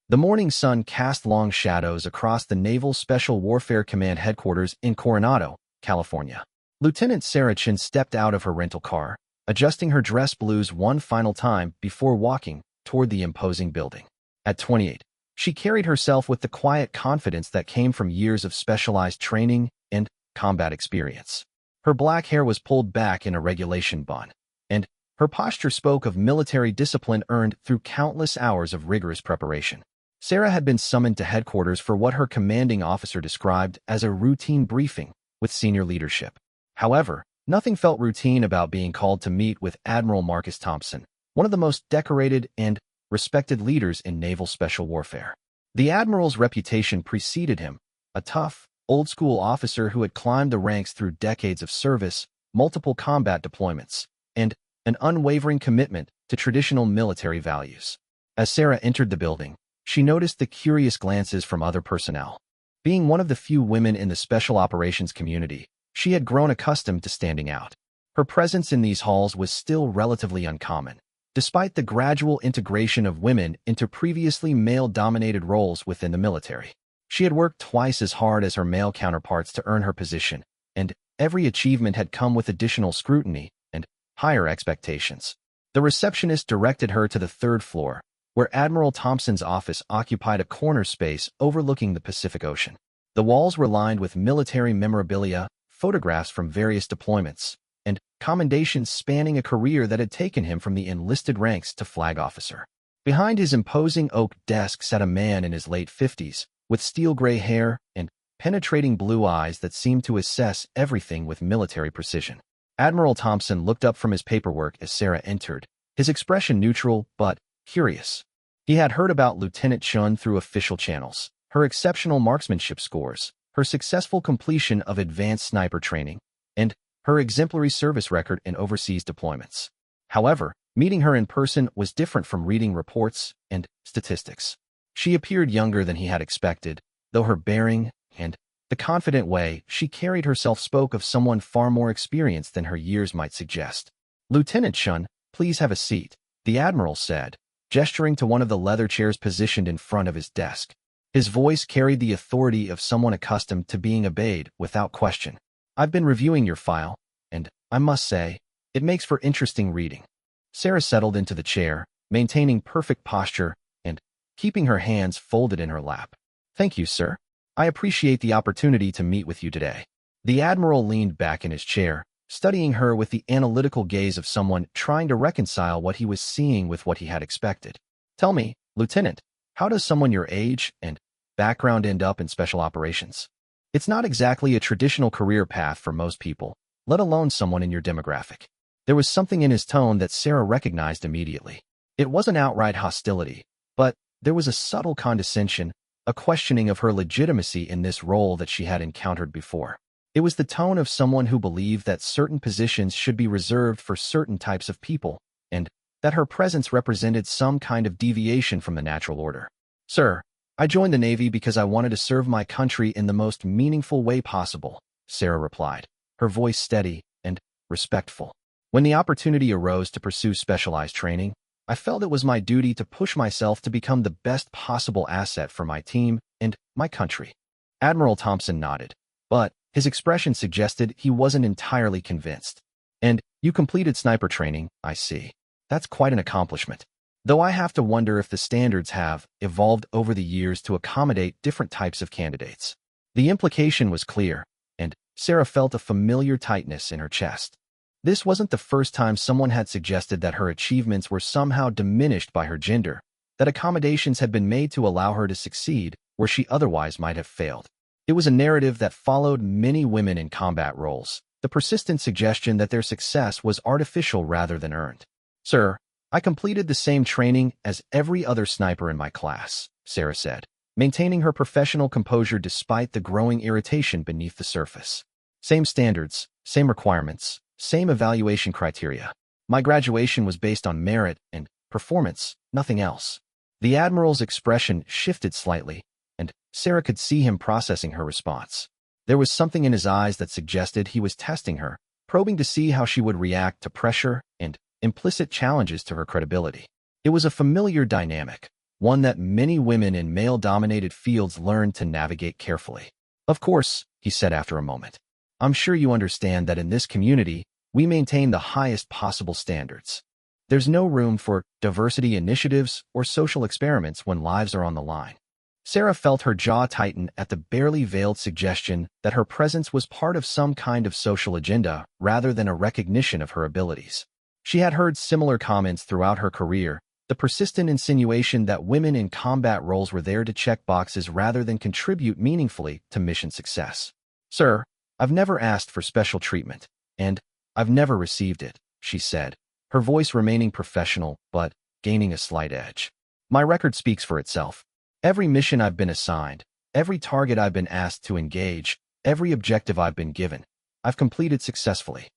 The morning sun cast long shadows across the Naval Special Warfare Command headquarters in Coronado, California. Lieutenant Sarah Chin stepped out of her rental car, adjusting her dress blues one final time before walking toward the imposing building. At 28, she carried herself with the quiet confidence that came from years of specialized training and combat experience. Her black hair was pulled back in a regulation bun, and her posture spoke of military discipline earned through countless hours of rigorous preparation. Sarah had been summoned to headquarters for what her commanding officer described as a routine briefing with senior leadership. However, nothing felt routine about being called to meet with Admiral Marcus Thompson, one of the most decorated and respected leaders in naval special warfare. The Admiral's reputation preceded him, a tough, old-school officer who had climbed the ranks through decades of service, multiple combat deployments, and an unwavering commitment to traditional military values. As Sarah entered the building, she noticed the curious glances from other personnel. Being one of the few women in the special operations community, she had grown accustomed to standing out. Her presence in these halls was still relatively uncommon, despite the gradual integration of women into previously male-dominated roles within the military. She had worked twice as hard as her male counterparts to earn her position, and every achievement had come with additional scrutiny and higher expectations. The receptionist directed her to the third floor, where Admiral Thompson's office occupied a corner space overlooking the Pacific Ocean. The walls were lined with military memorabilia, photographs from various deployments, and commendations spanning a career that had taken him from the enlisted ranks to flag officer. Behind his imposing oak desk sat a man in his late 50s, with steel-gray hair and penetrating blue eyes that seemed to assess everything with military precision. Admiral Thompson looked up from his paperwork as Sarah entered, his expression neutral but curious. He had heard about Lieutenant Chun through official channels, her exceptional marksmanship scores, her successful completion of advanced sniper training, and her exemplary service record in overseas deployments. However, meeting her in person was different from reading reports and statistics. She appeared younger than he had expected, though her bearing and the confident way she carried herself spoke of someone far more experienced than her years might suggest. "Lieutenant Chun, please have a seat," the Admiral said, gesturing to one of the leather chairs positioned in front of his desk. His voice carried the authority of someone accustomed to being obeyed without question. "I've been reviewing your file, and I must say, it makes for interesting reading." Sarah settled into the chair, maintaining perfect posture and keeping her hands folded in her lap. "Thank you, sir. I appreciate the opportunity to meet with you today." The Admiral leaned back in his chair, studying her with the analytical gaze of someone trying to reconcile what he was seeing with what he had expected. "Tell me, Lieutenant, how does someone your age and background end up in special operations? It's not exactly a traditional career path for most people, let alone someone in your demographic." There was something in his tone that Sarah recognized immediately. It wasn't outright hostility, but there was a subtle condescension, a questioning of her legitimacy in this role that she had encountered before. It was the tone of someone who believed that certain positions should be reserved for certain types of people, and that her presence represented some kind of deviation from the natural order. "Sir, I joined the Navy because I wanted to serve my country in the most meaningful way possible," Sarah replied, her voice steady and respectful. "When the opportunity arose to pursue specialized training, I felt it was my duty to push myself to become the best possible asset for my team and my country." Admiral Thompson nodded, but his expression suggested he wasn't entirely convinced. "And you completed sniper training, I see. That's quite an accomplishment. Though I have to wonder if the standards have evolved over the years to accommodate different types of candidates." The implication was clear, and Sarah felt a familiar tightness in her chest. This wasn't the first time someone had suggested that her achievements were somehow diminished by her gender, that accommodations had been made to allow her to succeed where she otherwise might have failed. It was a narrative that followed many women in combat roles, the persistent suggestion that their success was artificial rather than earned. "Sir, I completed the same training as every other sniper in my class," Sarah said, maintaining her professional composure despite the growing irritation beneath the surface. "Same standards, same requirements, same evaluation criteria. My graduation was based on merit and performance, nothing else." The Admiral's expression shifted slightly, and Sarah could see him processing her response. There was something in his eyes that suggested he was testing her, probing to see how she would react to pressure and implicit challenges to her credibility. It was a familiar dynamic, one that many women in male-dominated fields learn to navigate carefully. Of course, he said after a moment. I'm sure you understand that in this community, we maintain the highest possible standards. There's no room for diversity initiatives or social experiments when lives are on the line. Sarah felt her jaw tighten at the barely veiled suggestion that her presence was part of some kind of social agenda rather than a recognition of her abilities. She had heard similar comments throughout her career, the persistent insinuation that women in combat roles were there to check boxes rather than contribute meaningfully to mission success. Sir, I've never asked for special treatment, and I've never received it, she said, her voice remaining professional but gaining a slight edge. My record speaks for itself. Every mission I've been assigned, every target I've been asked to engage, every objective I've been given, I've completed successfully.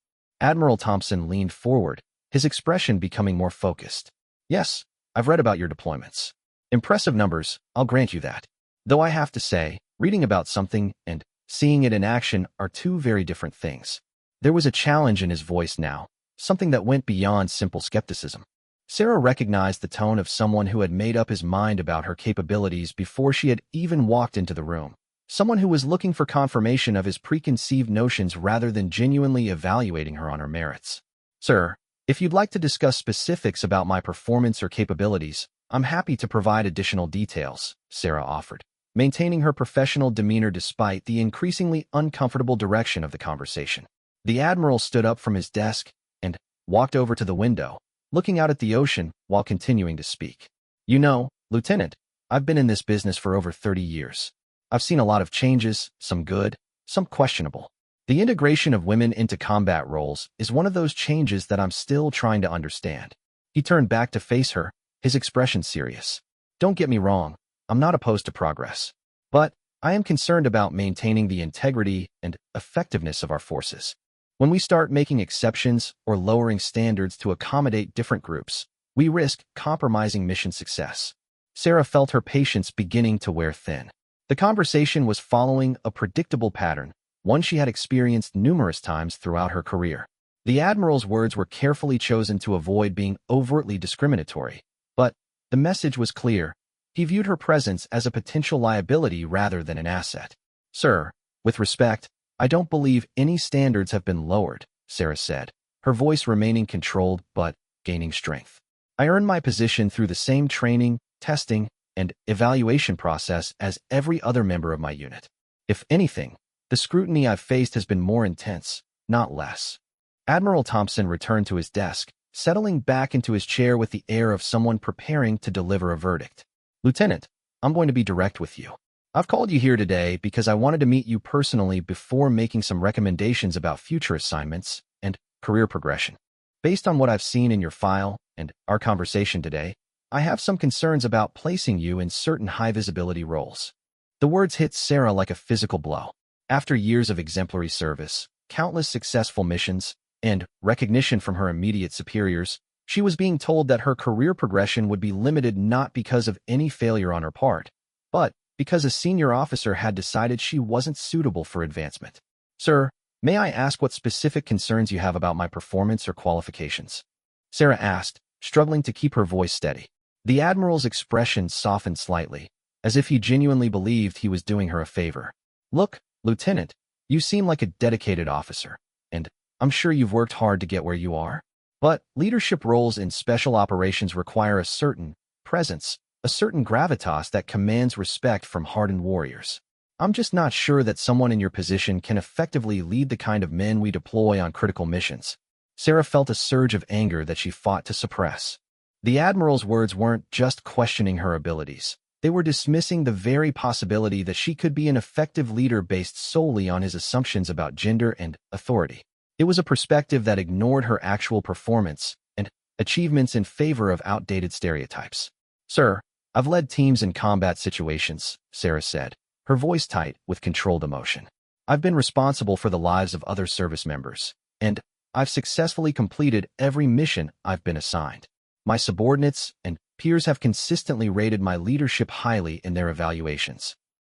Admiral Thompson leaned forward, his expression becoming more focused. Yes, I've read about your deployments. Impressive numbers, I'll grant you that. Though I have to say, reading about something and seeing it in action are two very different things. There was a challenge in his voice now, something that went beyond simple skepticism. Sarah recognized the tone of someone who had made up his mind about her capabilities before she had even walked into the room. Someone who was looking for confirmation of his preconceived notions rather than genuinely evaluating her on her merits. Sir, if you'd like to discuss specifics about my performance or capabilities, I'm happy to provide additional details, Sarah offered, maintaining her professional demeanor despite the increasingly uncomfortable direction of the conversation. The Admiral stood up from his desk and walked over to the window, looking out at the ocean while continuing to speak. You know, Lieutenant, I've been in this business for over 30 years. I've seen a lot of changes, some good, some questionable. The integration of women into combat roles is one of those changes that I'm still trying to understand. He turned back to face her, his expression serious. Don't get me wrong, I'm not opposed to progress. But I am concerned about maintaining the integrity and effectiveness of our forces. When we start making exceptions or lowering standards to accommodate different groups, we risk compromising mission success. Sarah felt her patience beginning to wear thin. The conversation was following a predictable pattern, one she had experienced numerous times throughout her career. The Admiral's words were carefully chosen to avoid being overtly discriminatory, but the message was clear. He viewed her presence as a potential liability rather than an asset. Sir, with respect, I don't believe any standards have been lowered, Sarah said, her voice remaining controlled but gaining strength. I earned my position through the same training, testing, and evaluation process as every other member of my unit. If anything, the scrutiny I've faced has been more intense, not less. Admiral Thompson returned to his desk, settling back into his chair with the air of someone preparing to deliver a verdict. Lieutenant, I'm going to be direct with you. I've called you here today because I wanted to meet you personally before making some recommendations about future assignments and career progression. Based on what I've seen in your file and our conversation today, I have some concerns about placing you in certain high-visibility roles. The words hit Sarah like a physical blow. After years of exemplary service, countless successful missions, and recognition from her immediate superiors, she was being told that her career progression would be limited not because of any failure on her part, but because a senior officer had decided she wasn't suitable for advancement. Sir, may I ask what specific concerns you have about my performance or qualifications? Sarah asked, struggling to keep her voice steady. The Admiral's expression softened slightly, as if he genuinely believed he was doing her a favor. Look, Lieutenant, you seem like a dedicated officer, and I'm sure you've worked hard to get where you are. But leadership roles in special operations require a certain presence, a certain gravitas that commands respect from hardened warriors. I'm just not sure that someone in your position can effectively lead the kind of men we deploy on critical missions. Sarah felt a surge of anger that she fought to suppress. The Admiral's words weren't just questioning her abilities. They were dismissing the very possibility that she could be an effective leader based solely on his assumptions about gender and authority. It was a perspective that ignored her actual performance and achievements in favor of outdated stereotypes. Sir, I've led teams in combat situations, Sarah said, her voice tight with controlled emotion. I've been responsible for the lives of other service members, and I've successfully completed every mission I've been assigned. My subordinates and peers have consistently rated my leadership highly in their evaluations.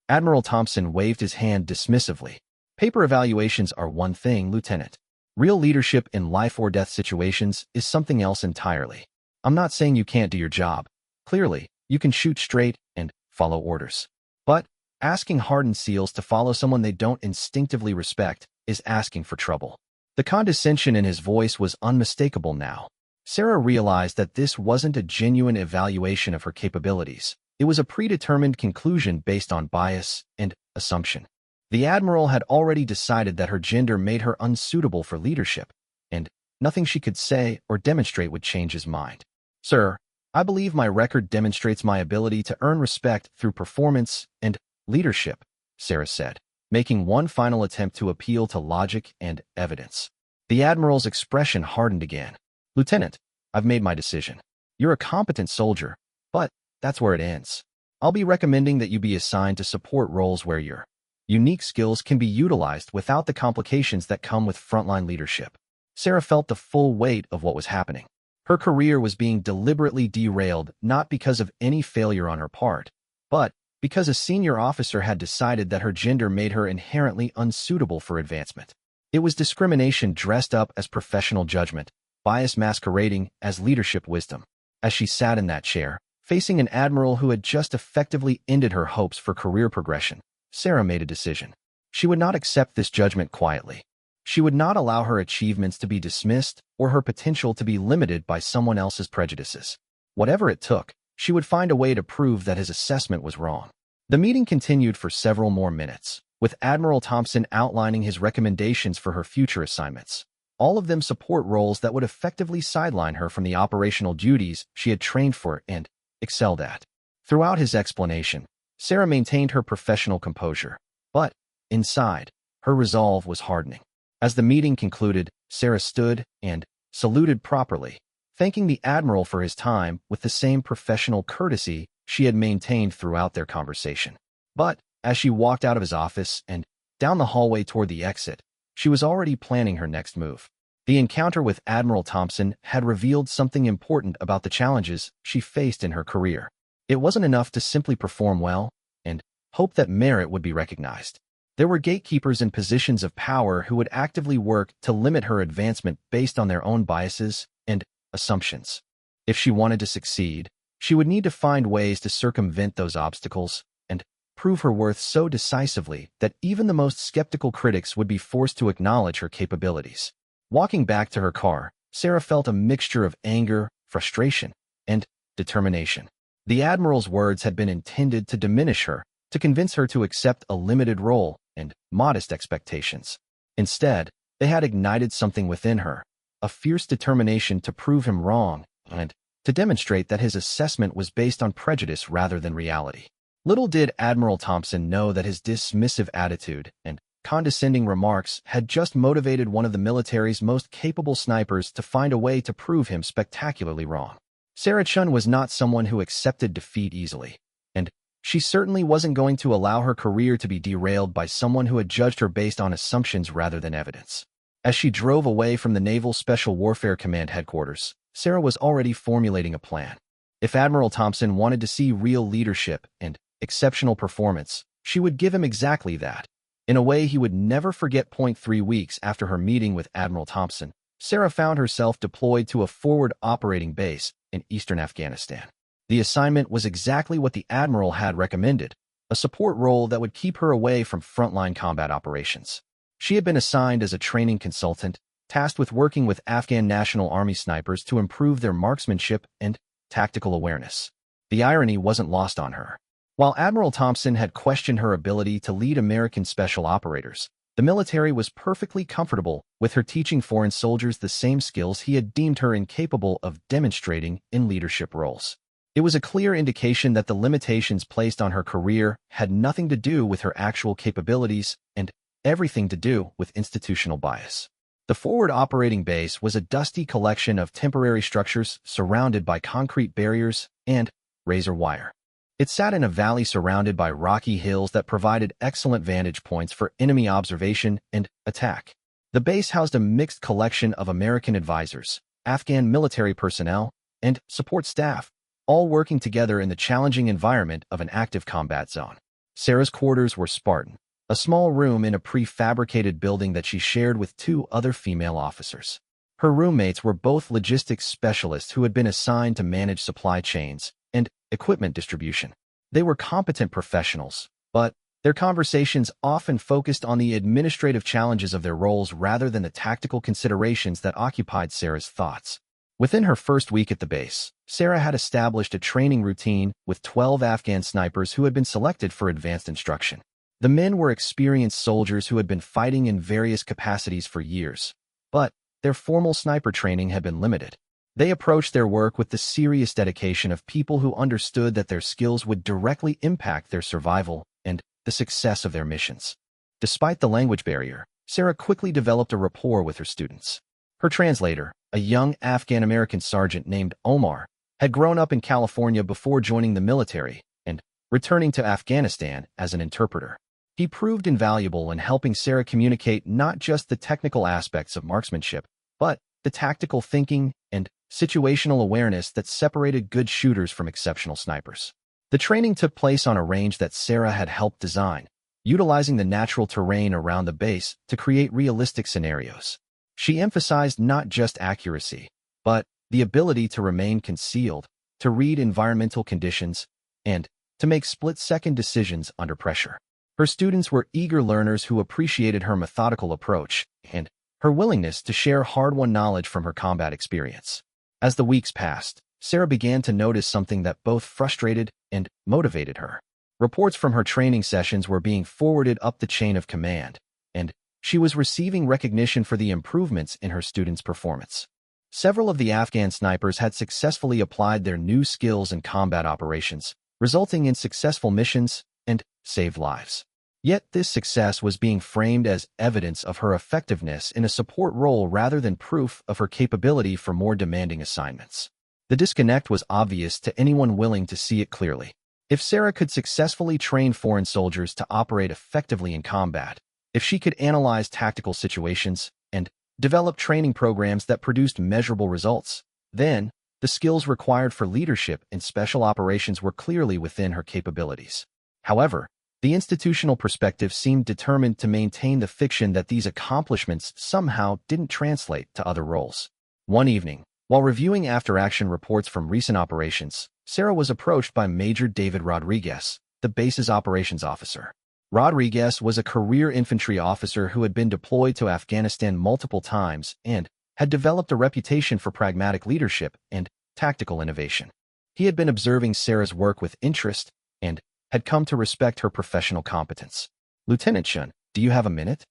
Admiral Thompson waved his hand dismissively. Paper evaluations are one thing, Lieutenant. Real leadership in life or death situations is something else entirely. I'm not saying you can't do your job. Clearly, You can shoot straight and follow orders. But asking hardened SEALs to follow someone they don't instinctively respect is asking for trouble. The condescension in his voice was unmistakable now. Sarah realized that this wasn't a genuine evaluation of her capabilities. It was a predetermined conclusion based on bias and assumption. The Admiral had already decided that her gender made her unsuitable for leadership, and nothing she could say or demonstrate would change his mind. Sir, I believe my record demonstrates my ability to earn respect through performance and leadership, Sarah said, making one final attempt to appeal to logic and evidence. The Admiral's expression hardened again. Lieutenant, I've made my decision. You're a competent soldier, but that's where it ends. I'll be recommending that you be assigned to support roles where your unique skills can be utilized without the complications that come with frontline leadership. Sarah felt the full weight of what was happening. Her career was being deliberately derailed not because of any failure on her part, but because a senior officer had decided that her gender made her inherently unsuitable for advancement. It was discrimination dressed up as professional judgment, bias masquerading as leadership wisdom. As she sat in that chair, facing an admiral who had just effectively ended her hopes for career progression, Sarah made a decision. She would not accept this judgment quietly. She would not allow her achievements to be dismissed or her potential to be limited by someone else's prejudices. Whatever it took, she would find a way to prove that his assessment was wrong. The meeting continued for several more minutes, with Admiral Thompson outlining his recommendations for her future assignments. All of them support roles that would effectively sideline her from the operational duties she had trained for and excelled at. Throughout his explanation, Sarah maintained her professional composure, but inside, her resolve was hardening. As the meeting concluded, Sarah stood and saluted properly, thanking the Admiral for his time with the same professional courtesy she had maintained throughout their conversation. But as she walked out of his office and down the hallway toward the exit, she was already planning her next move. The encounter with Admiral Thompson had revealed something important about the challenges she faced in her career. It wasn't enough to simply perform well and hope that merit would be recognized. There were gatekeepers in positions of power who would actively work to limit her advancement based on their own biases and assumptions. If she wanted to succeed, she would need to find ways to circumvent those obstacles and prove her worth so decisively that even the most skeptical critics would be forced to acknowledge her capabilities. Walking back to her car, Sarah felt a mixture of anger, frustration, and determination. The Admiral's words had been intended to diminish her, to convince her to accept a limited role and modest expectations. Instead, they had ignited something within her, a fierce determination to prove him wrong and to demonstrate that his assessment was based on prejudice rather than reality. Little did Admiral Thompson know that his dismissive attitude and condescending remarks had just motivated one of the military's most capable snipers to find a way to prove him spectacularly wrong. Sarah Chun was not someone who accepted defeat easily, and she certainly wasn't going to allow her career to be derailed by someone who had judged her based on assumptions rather than evidence. As she drove away from the Naval Special Warfare Command headquarters, Sarah was already formulating a plan. If Admiral Thompson wanted to see real leadership and exceptional performance, she would give him exactly that. In a way he would never forget. 3 weeks after her meeting with Admiral Thompson, Sarah found herself deployed to a forward operating base in eastern Afghanistan. The assignment was exactly what the Admiral had recommended, a support role that would keep her away from frontline combat operations. She had been assigned as a training consultant, tasked with working with Afghan National Army snipers to improve their marksmanship and tactical awareness. The irony wasn't lost on her. While Admiral Thompson had questioned her ability to lead American special operators, the military was perfectly comfortable with her teaching foreign soldiers the same skills he had deemed her incapable of demonstrating in leadership roles. It was a clear indication that the limitations placed on her career had nothing to do with her actual capabilities and everything to do with institutional bias. The forward operating base was a dusty collection of temporary structures surrounded by concrete barriers and razor wire. It sat in a valley surrounded by rocky hills that provided excellent vantage points for enemy observation and attack. The base housed a mixed collection of American advisors, Afghan military personnel, and support staff, all working together in the challenging environment of an active combat zone. Sarah's quarters were Spartan, a small room in a prefabricated building that she shared with 2 other female officers. Her roommates were both logistics specialists who had been assigned to manage supply chains, and equipment distribution. They were competent professionals, but their conversations often focused on the administrative challenges of their roles rather than the tactical considerations that occupied Sarah's thoughts. Within her first week at the base, Sarah had established a training routine with 12 Afghan snipers who had been selected for advanced instruction. The men were experienced soldiers who had been fighting in various capacities for years, but their formal sniper training had been limited. They approached their work with the serious dedication of people who understood that their skills would directly impact their survival and the success of their missions. Despite the language barrier, Sarah quickly developed a rapport with her students. Her translator, a young Afghan-American sergeant named Omar, had grown up in California before joining the military and returning to Afghanistan as an interpreter. He proved invaluable in helping Sarah communicate not just the technical aspects of marksmanship, but the tactical thinking and situational awareness that separated good shooters from exceptional snipers. The training took place on a range that Sarah had helped design, utilizing the natural terrain around the base to create realistic scenarios. She emphasized not just accuracy, but the ability to remain concealed, to read environmental conditions, and to make split-second decisions under pressure. Her students were eager learners who appreciated her methodical approach and her willingness to share hard-won knowledge from her combat experience. As the weeks passed, Sarah began to notice something that both frustrated and motivated her. Reports from her training sessions were being forwarded up the chain of command, and she was receiving recognition for the improvements in her students' performance. Several of the Afghan snipers had successfully applied their new skills in combat operations, resulting in successful missions and saved lives. Yet this success was being framed as evidence of her effectiveness in a support role rather than proof of her capability for more demanding assignments. The disconnect was obvious to anyone willing to see it clearly. If Sarah could successfully train foreign soldiers to operate effectively in combat, if she could analyze tactical situations and develop training programs that produced measurable results, then the skills required for leadership in special operations were clearly within her capabilities. However, the institutional perspective seemed determined to maintain the fiction that these accomplishments somehow didn't translate to other roles. One evening, while reviewing after-action reports from recent operations, Sarah was approached by Major David Rodriguez, the base's operations officer. Rodriguez was a career infantry officer who had been deployed to Afghanistan multiple times and had developed a reputation for pragmatic leadership and tactical innovation. He had been observing Sarah's work with interest and had come to respect her professional competence. "Lieutenant Shun, do you have a minute?"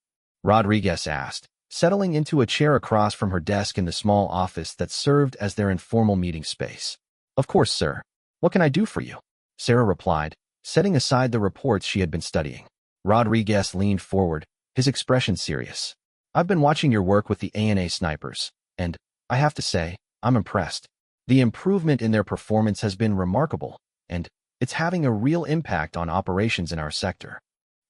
Rodriguez asked, settling into a chair across from her desk in the small office that served as their informal meeting space. "Of course, sir. What can I do for you?" Sarah replied, setting aside the reports she had been studying. Rodriguez leaned forward, his expression serious. "I've been watching your work with the ANA snipers, and I have to say, I'm impressed. The improvement in their performance has been remarkable, and it's having a real impact on operations in our sector."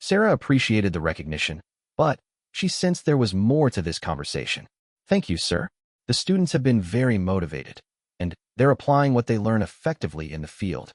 Sarah appreciated the recognition, but she sensed there was more to this conversation. "Thank you, sir. The students have been very motivated, and they're applying what they learn effectively in the field."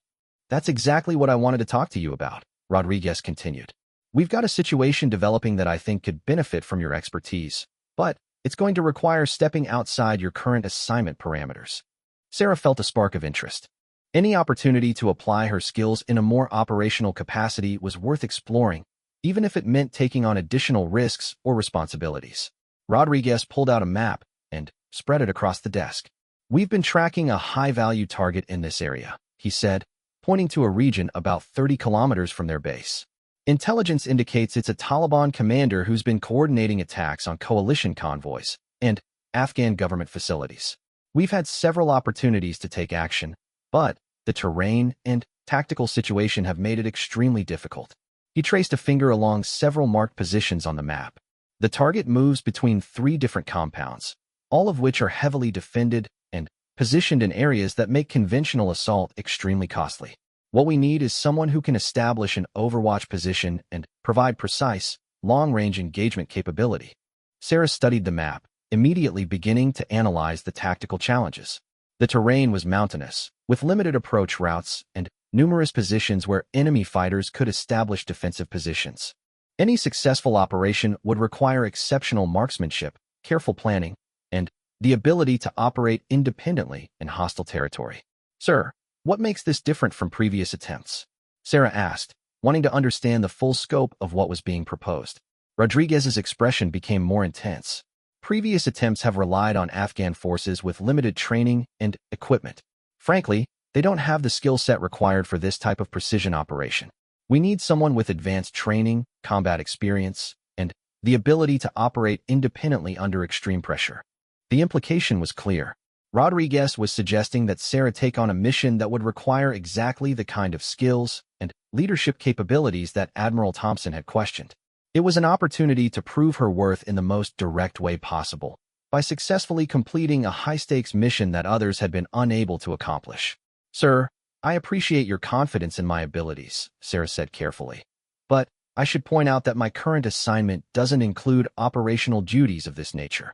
"That's exactly what I wanted to talk to you about," Rodriguez continued. "We've got a situation developing that I think could benefit from your expertise, but it's going to require stepping outside your current assignment parameters." Sarah felt a spark of interest. Any opportunity to apply her skills in a more operational capacity was worth exploring, even if it meant taking on additional risks or responsibilities. Rodriguez pulled out a map and spread it across the desk. "We've been tracking a high-value target in this area," he said, pointing to a region about 30 kilometers from their base. "Intelligence indicates it's a Taliban commander who's been coordinating attacks on coalition convoys and Afghan government facilities. We've had several opportunities to take action, but the terrain and tactical situation have made it extremely difficult." He traced a finger along several marked positions on the map. "The target moves between 3 different compounds, all of which are heavily defended and positioned in areas that make conventional assault extremely costly. What we need is someone who can establish an overwatch position and provide precise, long-range engagement capability." Sarah studied the map, immediately beginning to analyze the tactical challenges. The terrain was mountainous, with limited approach routes and numerous positions where enemy fighters could establish defensive positions. Any successful operation would require exceptional marksmanship, careful planning, and the ability to operate independently in hostile territory. "Sir, What makes this different from previous attempts? Sarah asked, wanting to understand the full scope of what was being proposed. Rodriguez's expression became more intense. Previous attempts have relied on Afghan forces with limited training and equipment. Frankly, they don't have the skill set required for this type of precision operation. We need someone with advanced training, combat experience, and the ability to operate independently under extreme pressure. The implication was clear. Rodriguez was suggesting that Sarah take on a mission that would require exactly the kind of skills and leadership capabilities that Admiral Thompson had questioned. It was an opportunity to prove her worth in the most direct way possible, by successfully completing a high-stakes mission that others had been unable to accomplish. "Sir, I appreciate your confidence in my abilities," Sarah said carefully. "But I should point out that my current assignment doesn't include operational duties of this nature."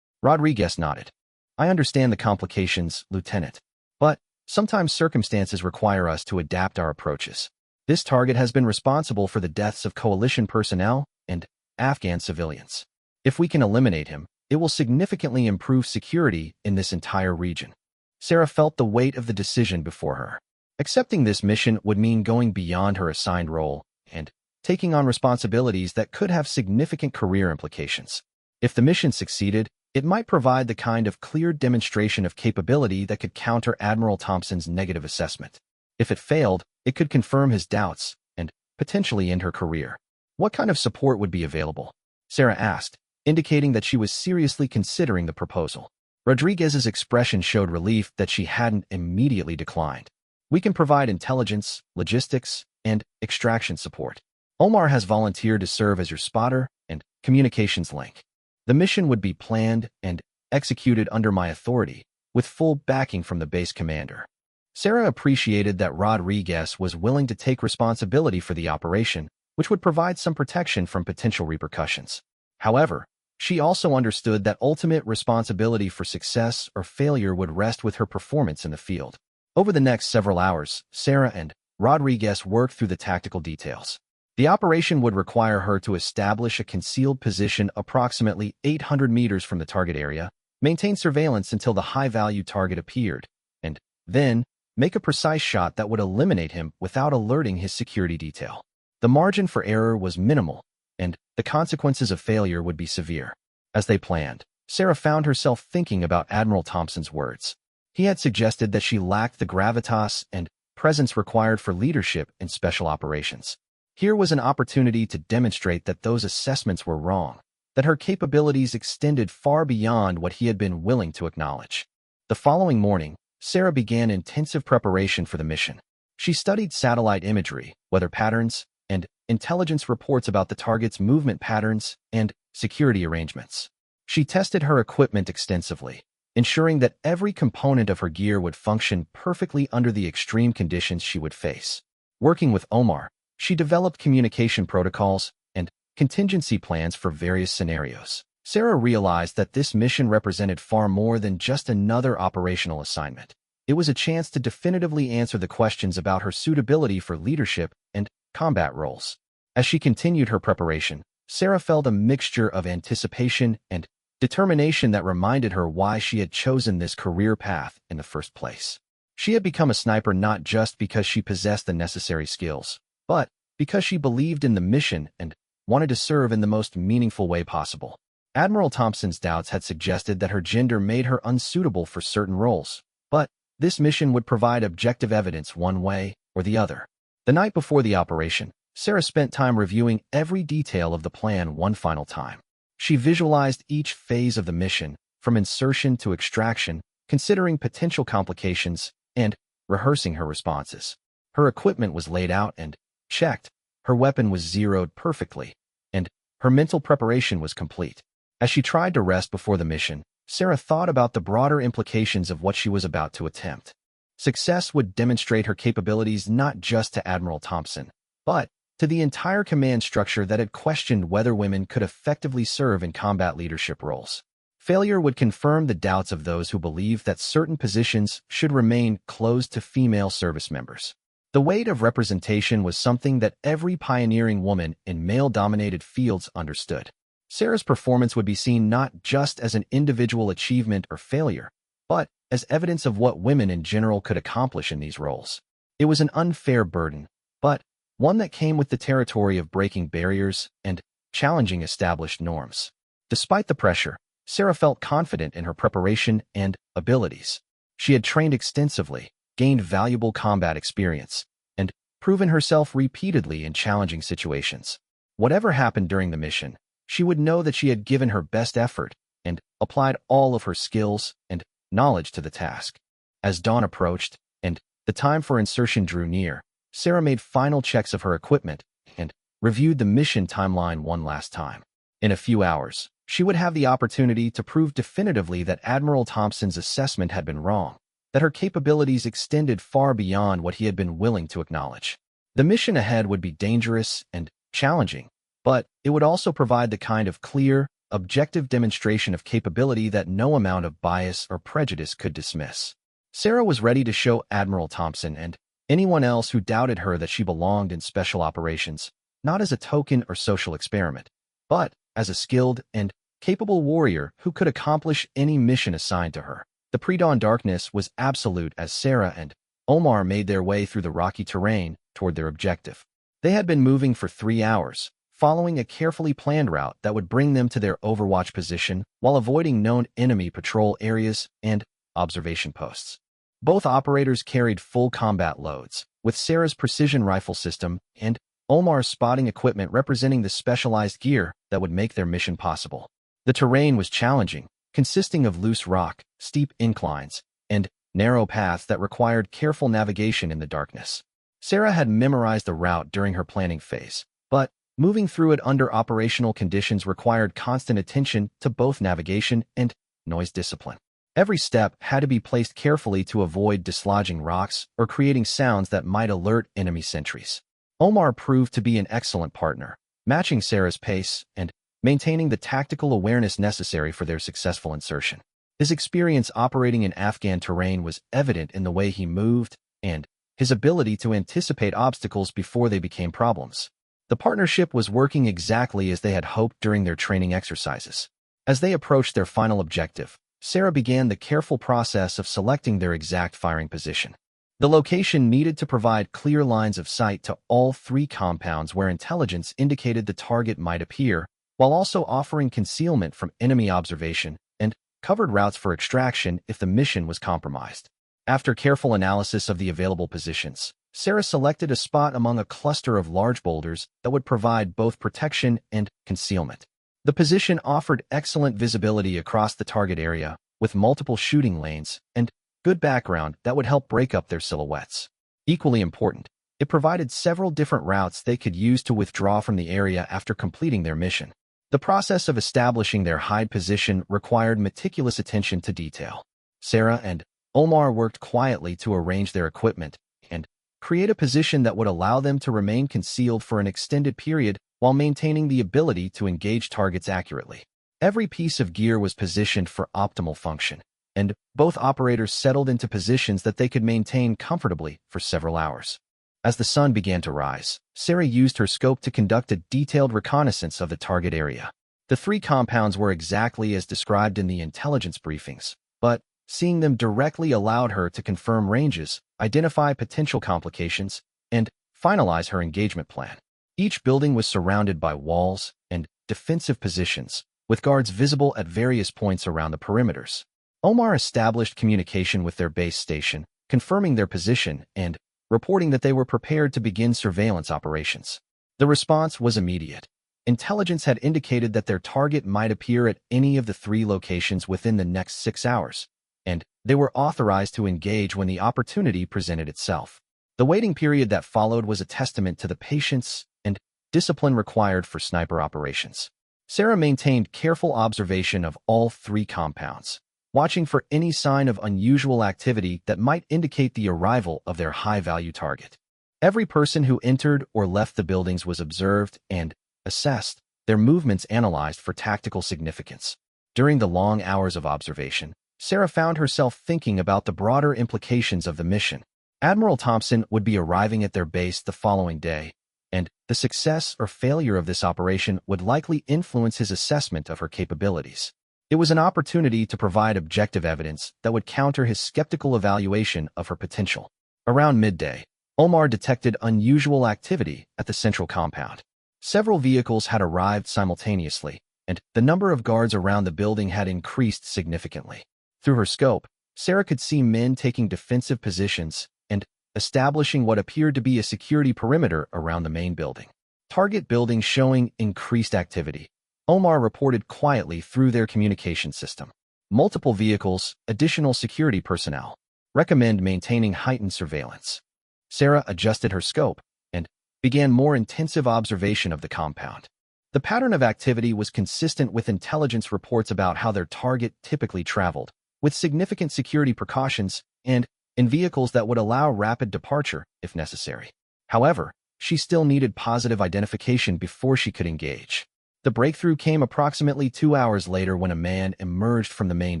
Rodriguez nodded. "I understand the complications, Lieutenant. But sometimes circumstances require us to adapt our approaches. This target has been responsible for the deaths of coalition personnel and Afghan civilians. If we can eliminate him, it will significantly improve security in this entire region." Sarah felt the weight of the decision before her. Accepting this mission would mean going beyond her assigned role and taking on responsibilities that could have significant career implications. If the mission succeeded, it might provide the kind of clear demonstration of capability that could counter Admiral Thompson's negative assessment. If it failed, it could confirm his doubts and potentially end her career. "What kind of support would be available?" Sarah asked, indicating that she was seriously considering the proposal. Rodriguez's expression showed relief that she hadn't immediately declined. "We can provide intelligence, logistics, and extraction support. Omar has volunteered to serve as your spotter and communications link. The mission would be planned and executed under my authority, with full backing from the base commander." Sarah appreciated that Rodriguez was willing to take responsibility for the operation, which would provide some protection from potential repercussions. However, she also understood that ultimate responsibility for success or failure would rest with her performance in the field. Over the next several hours, Sarah and Rodriguez worked through the tactical details. The operation would require her to establish a concealed position approximately 800 meters from the target area, maintain surveillance until the high-value target appeared, and then make a precise shot that would eliminate him without alerting his security detail. The margin for error was minimal, and the consequences of failure would be severe. As they planned, Sarah found herself thinking about Admiral Thompson's words. He had suggested that she lacked the gravitas and presence required for leadership in special operations. Here was an opportunity to demonstrate that those assessments were wrong, that her capabilities extended far beyond what he had been willing to acknowledge. The following morning, Sarah began intensive preparation for the mission. She studied satellite imagery, weather patterns, and intelligence reports about the target's movement patterns and security arrangements. She tested her equipment extensively, ensuring that every component of her gear would function perfectly under the extreme conditions she would face. Working with Omar, she developed communication protocols and contingency plans for various scenarios. Sarah realized that this mission represented far more than just another operational assignment. It was a chance to definitively answer the questions about her suitability for leadership and combat roles. As she continued her preparation, Sarah felt a mixture of anticipation and determination that reminded her why she had chosen this career path in the first place. She had become a sniper not just because she possessed the necessary skills, but because she believed in the mission and wanted to serve in the most meaningful way possible. Admiral Thompson's doubts had suggested that her gender made her unsuitable for certain roles, but this mission would provide objective evidence one way or the other. The night before the operation, Sarah spent time reviewing every detail of the plan one final time. She visualized each phase of the mission, from insertion to extraction, considering potential complications and rehearsing her responses. Her equipment was laid out and checked, her weapon was zeroed perfectly, and her mental preparation was complete. As she tried to rest before the mission, Sarah thought about the broader implications of what she was about to attempt. Success would demonstrate her capabilities not just to Admiral Thompson, but to the entire command structure that had questioned whether women could effectively serve in combat leadership roles. Failure would confirm the doubts of those who believed that certain positions should remain closed to female service members. The weight of representation was something that every pioneering woman in male-dominated fields understood. Sarah's performance would be seen not just as an individual achievement or failure, but as evidence of what women in general could accomplish in these roles. It was an unfair burden, but one that came with the territory of breaking barriers and challenging established norms. Despite the pressure, Sarah felt confident in her preparation and abilities. She had trained extensively, gained valuable combat experience, and proven herself repeatedly in challenging situations. Whatever happened during the mission, she would know that she had given her best effort and applied all of her skills and knowledge to the task. As dawn approached and the time for insertion drew near, Sarah made final checks of her equipment and reviewed the mission timeline one last time. In a few hours, she would have the opportunity to prove definitively that Admiral Thompson's assessment had been wrong, that her capabilities extended far beyond what he had been willing to acknowledge. The mission ahead would be dangerous and challenging, but it would also provide the kind of clear, objective demonstration of capability that no amount of bias or prejudice could dismiss. Sarah was ready to show Admiral Thompson and anyone else who doubted her that she belonged in special operations, not as a token or social experiment, but as a skilled and capable warrior who could accomplish any mission assigned to her. The pre-dawn darkness was absolute as Sarah and Omar made their way through the rocky terrain toward their objective. They had been moving for 3 hours, following a carefully planned route that would bring them to their overwatch position while avoiding known enemy patrol areas and observation posts. Both operators carried full combat loads, with Sarah's precision rifle system and Omar's spotting equipment representing the specialized gear that would make their mission possible. The terrain was challenging, consisting of loose rock, steep inclines, and narrow paths that required careful navigation in the darkness. Sarah had memorized the route during her planning phase, but moving through it under operational conditions required constant attention to both navigation and noise discipline. Every step had to be placed carefully to avoid dislodging rocks or creating sounds that might alert enemy sentries. Omar proved to be an excellent partner, matching Sarah's pace and maintaining the tactical awareness necessary for their successful insertion. His experience operating in Afghan terrain was evident in the way he moved and his ability to anticipate obstacles before they became problems. The partnership was working exactly as they had hoped during their training exercises. As they approached their final objective, Sarah began the careful process of selecting their exact firing position. The location needed to provide clear lines of sight to all 3 compounds where intelligence indicated the target might appear, while also offering concealment from enemy observation and covered routes for extraction if the mission was compromised. After careful analysis of the available positions, Sarah selected a spot among a cluster of large boulders that would provide both protection and concealment. The position offered excellent visibility across the target area, with multiple shooting lanes and good background that would help break up their silhouettes. Equally important, it provided several different routes they could use to withdraw from the area after completing their mission. The process of establishing their hide position required meticulous attention to detail. Sarah and Omar worked quietly to arrange their equipment and create a position that would allow them to remain concealed for an extended period while maintaining the ability to engage targets accurately. Every piece of gear was positioned for optimal function, and both operators settled into positions that they could maintain comfortably for several hours. As the sun began to rise, Sarah used her scope to conduct a detailed reconnaissance of the target area. The 3 compounds were exactly as described in the intelligence briefings, but seeing them directly allowed her to confirm ranges, identify potential complications, and finalize her engagement plan. Each building was surrounded by walls and defensive positions, with guards visible at various points around the perimeters. Omar established communication with their base station, confirming their position and reporting that they were prepared to begin surveillance operations. The response was immediate. Intelligence had indicated that their target might appear at any of the 3 locations within the next 6 hours, and they were authorized to engage when the opportunity presented itself. The waiting period that followed was a testament to the patience and discipline required for sniper operations. Sarah maintained careful observation of all 3 compounds, watching for any sign of unusual activity that might indicate the arrival of their high-value target. Every person who entered or left the buildings was observed and assessed, their movements analyzed for tactical significance. During the long hours of observation, Sarah found herself thinking about the broader implications of the mission. Admiral Thompson would be arriving at their base the following day, and the success or failure of this operation would likely influence his assessment of her capabilities. It was an opportunity to provide objective evidence that would counter his skeptical evaluation of her potential. Around midday, Omar detected unusual activity at the central compound. Several vehicles had arrived simultaneously, and the number of guards around the building had increased significantly. Through her scope, Sarah could see men taking defensive positions and establishing what appeared to be a security perimeter around the main building. Target building showing increased activity, Omar reported quietly through their communication system. Multiple vehicles, additional security personnel. Recommend maintaining heightened surveillance. Sarah adjusted her scope and began more intensive observation of the compound. The pattern of activity was consistent with intelligence reports about how their target typically traveled, with significant security precautions and in vehicles that would allow rapid departure if necessary. However, she still needed positive identification before she could engage. The breakthrough came approximately 2 hours later when a man emerged from the main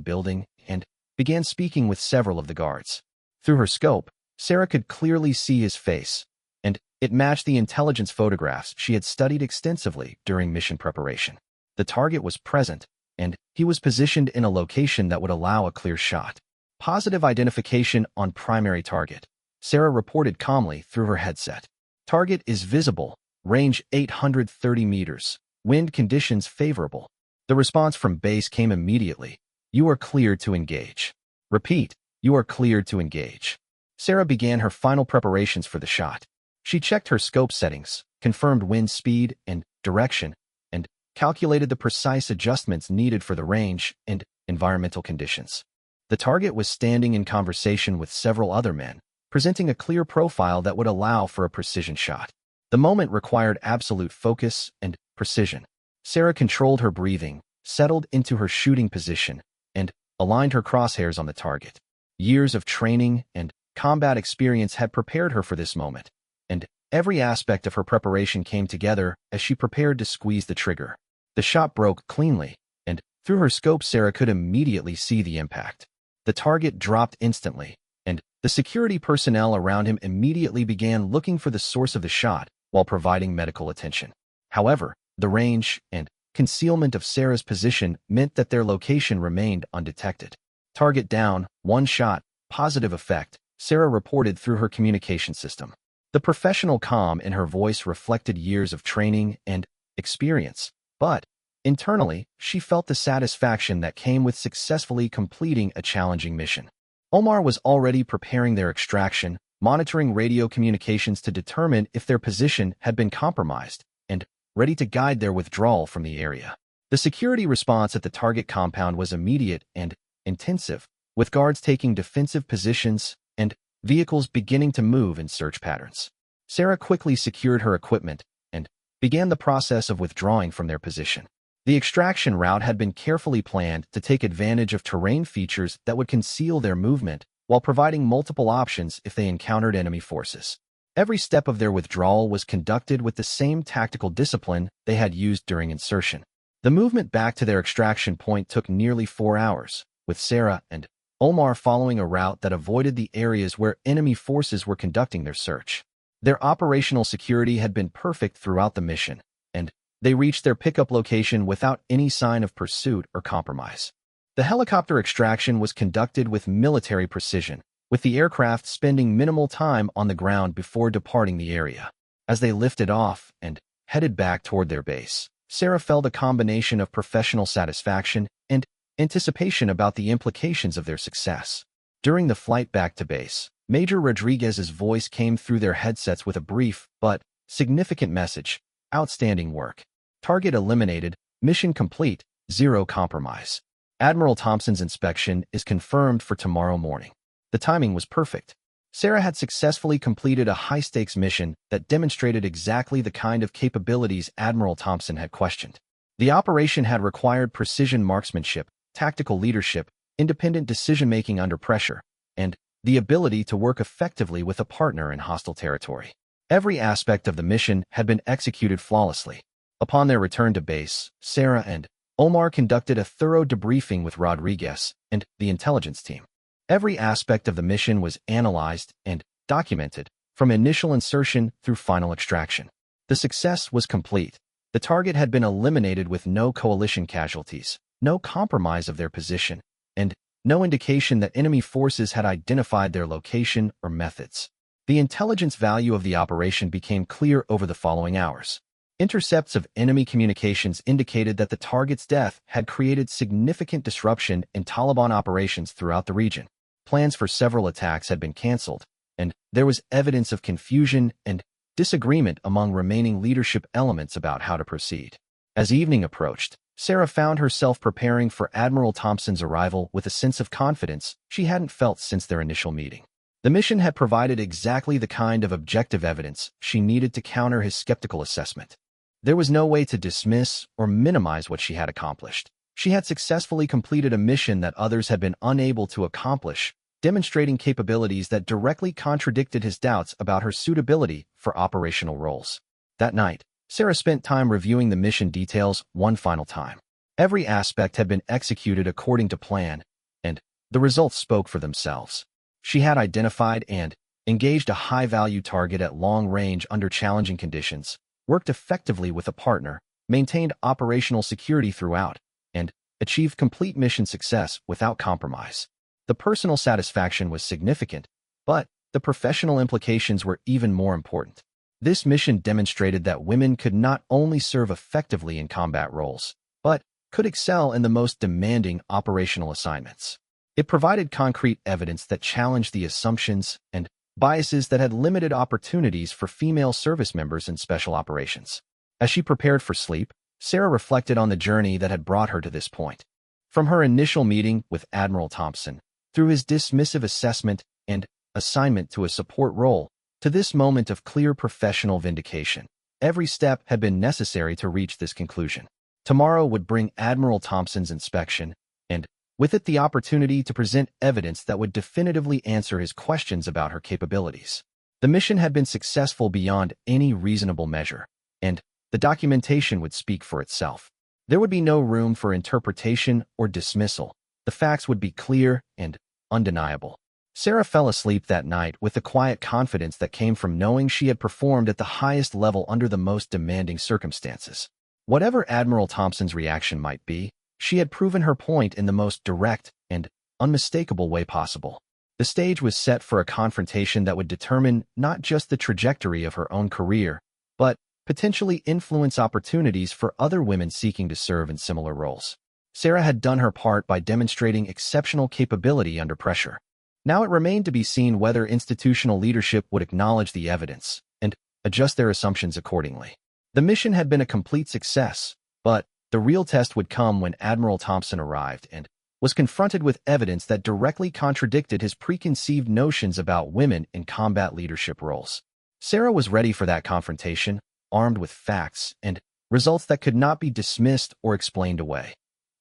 building and began speaking with several of the guards. Through her scope, Sarah could clearly see his face, and it matched the intelligence photographs she had studied extensively during mission preparation. The target was present, and he was positioned in a location that would allow a clear shot. Positive identification on primary target, Sarah reported calmly through her headset. Target is visible, range 830 meters, wind conditions favorable. The response from base came immediately. You are cleared to engage. Repeat, you are cleared to engage. Sarah began her final preparations for the shot. She checked her scope settings, confirmed wind speed and direction, and calculated the precise adjustments needed for the range and environmental conditions. The target was standing in conversation with several other men, presenting a clear profile that would allow for a precision shot. The moment required absolute focus and precision. Sarah controlled her breathing, settled into her shooting position, and aligned her crosshairs on the target. Years of training and combat experience had prepared her for this moment, and every aspect of her preparation came together as she prepared to squeeze the trigger. The shot broke cleanly, and through her scope Sarah could immediately see the impact. The target dropped instantly, and the security personnel around him immediately began looking for the source of the shot while providing medical attention. However, the range and concealment of Sarah's position meant that their location remained undetected. Target down, one shot, positive effect, Sarah reported through her communication system. The professional calm in her voice reflected years of training and experience, but internally, she felt the satisfaction that came with successfully completing a challenging mission. Omar was already preparing their extraction, monitoring radio communications to determine if their position had been compromised, and ready to guide their withdrawal from the area. The security response at the target compound was immediate and intensive, with guards taking defensive positions and vehicles beginning to move in search patterns. Sarah quickly secured her equipment and began the process of withdrawing from their position. The extraction route had been carefully planned to take advantage of terrain features that would conceal their movement while providing multiple options if they encountered enemy forces. Every step of their withdrawal was conducted with the same tactical discipline they had used during insertion. The movement back to their extraction point took nearly 4 hours, with Sarah and Omar following a route that avoided the areas where enemy forces were conducting their search. Their operational security had been perfect throughout the mission, and they reached their pickup location without any sign of pursuit or compromise. The helicopter extraction was conducted with military precision, with the aircraft spending minimal time on the ground before departing the area. As they lifted off and headed back toward their base, Sarah felt a combination of professional satisfaction and anticipation about the implications of their success. During the flight back to base, Major Rodriguez's voice came through their headsets with a brief but significant message: outstanding work. Target eliminated, mission complete, zero compromise. Admiral Thompson's inspection is confirmed for tomorrow morning. The timing was perfect. Sarah had successfully completed a high-stakes mission that demonstrated exactly the kind of capabilities Admiral Thompson had questioned. The operation had required precision marksmanship, tactical leadership, independent decision-making under pressure, and the ability to work effectively with a partner in hostile territory. Every aspect of the mission had been executed flawlessly. Upon their return to base, Sarah and Omar conducted a thorough debriefing with Rodriguez and the intelligence team. Every aspect of the mission was analyzed and documented, from initial insertion through final extraction. The success was complete. The target had been eliminated with no coalition casualties, no compromise of their position, and no indication that enemy forces had identified their location or methods. The intelligence value of the operation became clear over the following hours. Intercepts of enemy communications indicated that the target's death had created significant disruption in Taliban operations throughout the region. Plans for several attacks had been cancelled, and there was evidence of confusion and disagreement among remaining leadership elements about how to proceed. As evening approached, Sarah found herself preparing for Admiral Thompson's arrival with a sense of confidence she hadn't felt since their initial meeting. The mission had provided exactly the kind of objective evidence she needed to counter his skeptical assessment. There was no way to dismiss or minimize what she had accomplished. She had successfully completed a mission that others had been unable to accomplish, demonstrating capabilities that directly contradicted his doubts about her suitability for operational roles. That night, Sarah spent time reviewing the mission details one final time. Every aspect had been executed according to plan, and the results spoke for themselves. She had identified and engaged a high-value target at long range under challenging conditions, worked effectively with a partner, maintained operational security throughout, and achieved complete mission success without compromise. The personal satisfaction was significant, but the professional implications were even more important. This mission demonstrated that women could not only serve effectively in combat roles, but could excel in the most demanding operational assignments. It provided concrete evidence that challenged the assumptions and biases that had limited opportunities for female service members in special operations. As she prepared for sleep, Sarah reflected on the journey that had brought her to this point. From her initial meeting with Admiral Thompson, through his dismissive assessment and assignment to a support role, to this moment of clear professional vindication, every step had been necessary to reach this conclusion. Tomorrow would bring Admiral Thompson's inspection, and with it the opportunity to present evidence that would definitively answer his questions about her capabilities. The mission had been successful beyond any reasonable measure, and the documentation would speak for itself. There would be no room for interpretation or dismissal. The facts would be clear and undeniable. Sarah fell asleep that night with the quiet confidence that came from knowing she had performed at the highest level under the most demanding circumstances. Whatever Admiral Thompson's reaction might be, she had proven her point in the most direct and unmistakable way possible. The stage was set for a confrontation that would determine not just the trajectory of her own career, but potentially influence opportunities for other women seeking to serve in similar roles. Sarah had done her part by demonstrating exceptional capability under pressure. Now it remained to be seen whether institutional leadership would acknowledge the evidence and adjust their assumptions accordingly. The mission had been a complete success, but the real test would come when Admiral Thompson arrived and was confronted with evidence that directly contradicted his preconceived notions about women in combat leadership roles. Sarah was ready for that confrontation, armed with facts and results that could not be dismissed or explained away.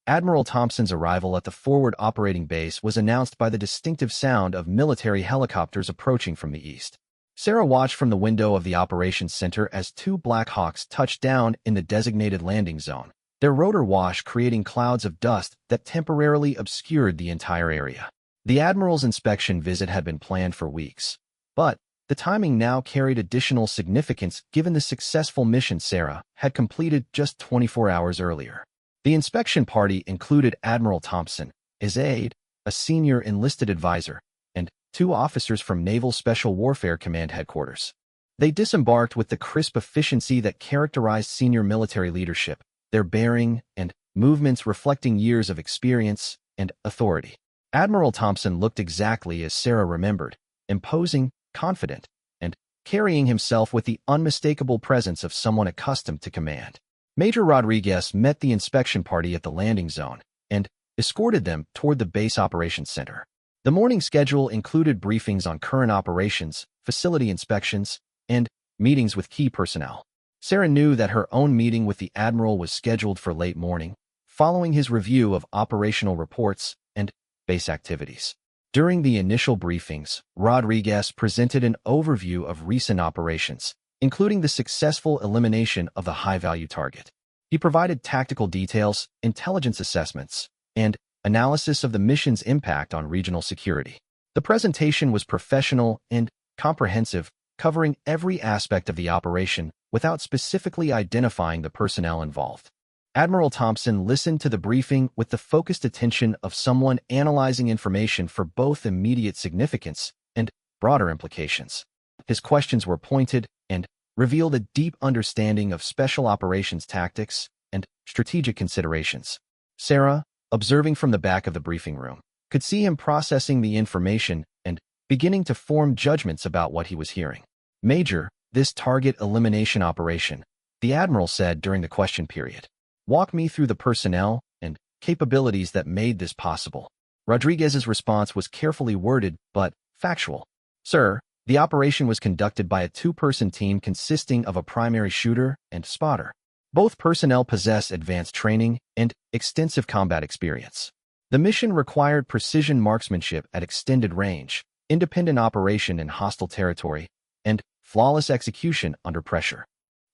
Admiral Thompson's arrival at the forward operating base was announced by the distinctive sound of military helicopters approaching from the east. Sarah watched from the window of the operations center as two Black Hawks touched down in the designated landing zone, their rotor wash creating clouds of dust that temporarily obscured the entire area. The Admiral's inspection visit had been planned for weeks, but the timing now carried additional significance given the successful mission Sarah had completed just 24 hours earlier. The inspection party included Admiral Thompson, his aide, a senior enlisted advisor, and two officers from Naval Special Warfare Command Headquarters. They disembarked with the crisp efficiency that characterized senior military leadership, their bearing and movements reflecting years of experience and authority. Admiral Thompson looked exactly as Sarah remembered, imposing, confident, and carrying himself with the unmistakable presence of someone accustomed to command. Major Rodriguez met the inspection party at the landing zone and escorted them toward the base operations center. The morning schedule included briefings on current operations, facility inspections, and meetings with key personnel. Sarah knew that her own meeting with the Admiral was scheduled for late morning, following his review of operational reports and base activities. During the initial briefings, Rodriguez presented an overview of recent operations, including the successful elimination of the high-value target. He provided tactical details, intelligence assessments, and analysis of the mission's impact on regional security. The presentation was professional and comprehensive, covering every aspect of the operation without specifically identifying the personnel involved. Admiral Thompson listened to the briefing with the focused attention of someone analyzing information for both immediate significance and broader implications. His questions were pointed and revealed a deep understanding of special operations tactics and strategic considerations. Sarah, observing from the back of the briefing room, could see him processing the information and beginning to form judgments about what he was hearing. "Major, this target elimination operation," the Admiral said during the question period. "Walk me through the personnel and capabilities that made this possible." Rodriguez's response was carefully worded but factual. "Sir, the operation was conducted by a two-person team consisting of a primary shooter and spotter. Both personnel possess advanced training and extensive combat experience. The mission required precision marksmanship at extended range, independent operation in hostile territory, and flawless execution under pressure."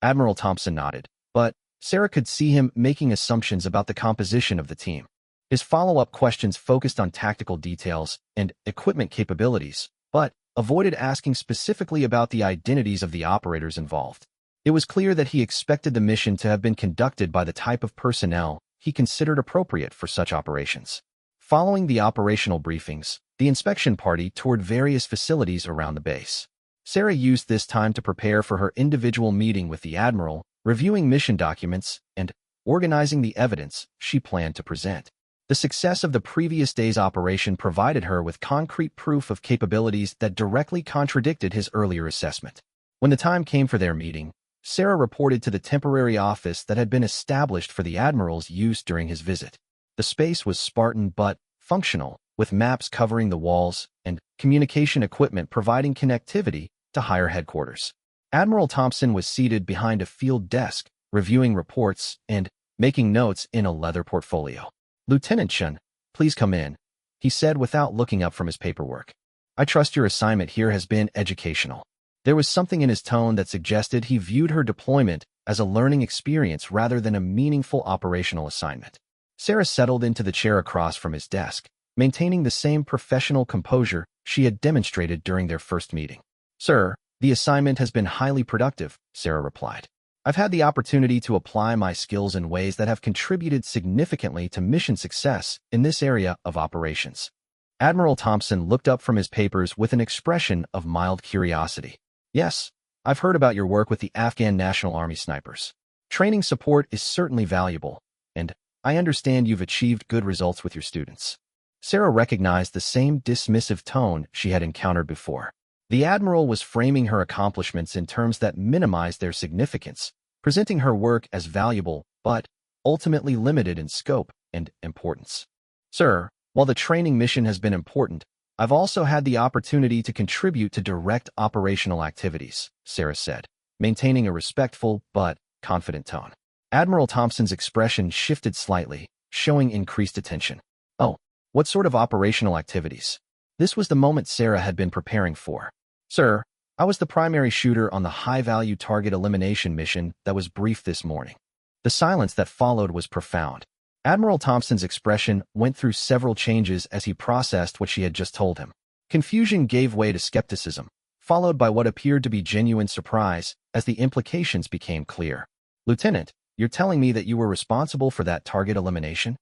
Admiral Thompson nodded, but Sarah could see him making assumptions about the composition of the team. His follow-up questions focused on tactical details and equipment capabilities, but avoided asking specifically about the identities of the operators involved. It was clear that he expected the mission to have been conducted by the type of personnel he considered appropriate for such operations. Following the operational briefings, the inspection party toured various facilities around the base. Sarah used this time to prepare for her individual meeting with the Admiral, reviewing mission documents and organizing the evidence she planned to present. The success of the previous day's operation provided her with concrete proof of capabilities that directly contradicted his earlier assessment. When the time came for their meeting, Sarah reported to the temporary office that had been established for the Admiral's use during his visit. The space was Spartan but functional, with maps covering the walls and communication equipment providing connectivity to higher headquarters. Admiral Thompson was seated behind a field desk, reviewing reports and making notes in a leather portfolio. "Lieutenant Chen, please come in," he said without looking up from his paperwork. "I trust your assignment here has been educational." There was something in his tone that suggested he viewed her deployment as a learning experience rather than a meaningful operational assignment. Sarah settled into the chair across from his desk, maintaining the same professional composure she had demonstrated during their first meeting. "Sir, the assignment has been highly productive," Sarah replied. "I've had the opportunity to apply my skills in ways that have contributed significantly to mission success in this area of operations." Admiral Thompson looked up from his papers with an expression of mild curiosity. "Yes, I've heard about your work with the Afghan National Army snipers. Training support is certainly valuable, and I understand you've achieved good results with your students." Sarah recognized the same dismissive tone she had encountered before. The Admiral was framing her accomplishments in terms that minimized their significance, presenting her work as valuable but ultimately limited in scope and importance. "Sir, while the training mission has been important, I've also had the opportunity to contribute to direct operational activities," Sarah said, maintaining a respectful but confident tone. Admiral Thompson's expression shifted slightly, showing increased attention. "Oh, what sort of operational activities?" This was the moment Sarah had been preparing for. "Sir, I was the primary shooter on the high-value target elimination mission that was briefed this morning." The silence that followed was profound. Admiral Thompson's expression went through several changes as he processed what she had just told him. Confusion gave way to skepticism, followed by what appeared to be genuine surprise as the implications became clear. "Lieutenant, you're telling me that you were responsible for that target elimination?"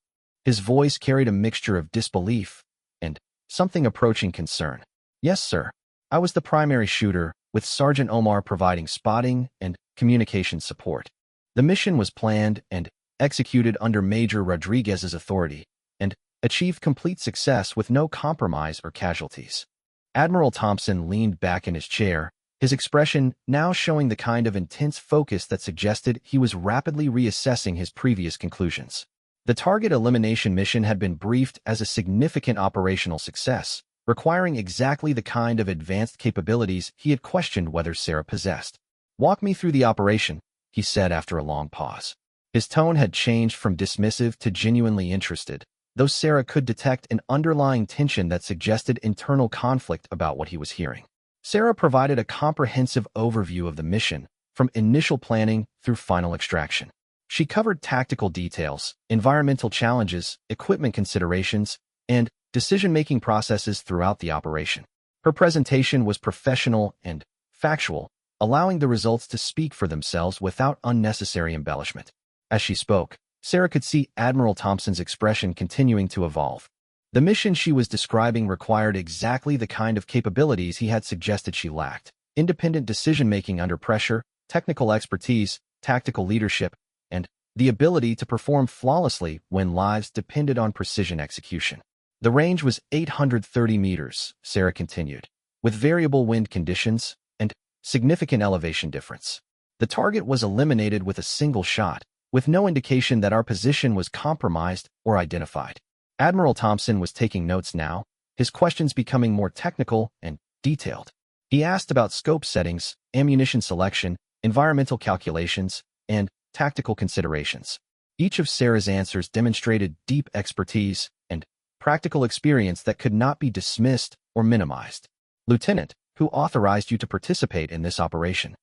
His voice carried a mixture of disbelief and something approaching concern. "Yes, sir. I was the primary shooter, with Sergeant Omar providing spotting and communication support. The mission was planned and executed under Major Rodriguez's authority, and achieved complete success with no compromise or casualties." Admiral Thompson leaned back in his chair, his expression now showing the kind of intense focus that suggested he was rapidly reassessing his previous conclusions. The target elimination mission had been briefed as a significant operational success, requiring exactly the kind of advanced capabilities he had questioned whether Sarah possessed. "Walk me through the operation," he said after a long pause. His tone had changed from dismissive to genuinely interested, though Sarah could detect an underlying tension that suggested internal conflict about what he was hearing. Sarah provided a comprehensive overview of the mission, from initial planning through final extraction. She covered tactical details, environmental challenges, equipment considerations, and decision-making processes throughout the operation. Her presentation was professional and factual, allowing the results to speak for themselves without unnecessary embellishment. As she spoke, Sarah could see Admiral Thompson's expression continuing to evolve. The mission she was describing required exactly the kind of capabilities he had suggested she lacked: independent decision-making under pressure, technical expertise, tactical leadership, and the ability to perform flawlessly when lives depended on precision execution. The range was 830 meters, Sarah continued, with variable wind conditions and significant elevation difference. The target was eliminated with a single shot, with no indication that our position was compromised or identified. Admiral Thompson was taking notes now, his questions becoming more technical and detailed. He asked about scope settings, ammunition selection, environmental calculations, and tactical considerations. Each of Sarah's answers demonstrated deep expertise and practical experience that could not be dismissed or minimized. "Lieutenant, who authorized you to participate in this operation?"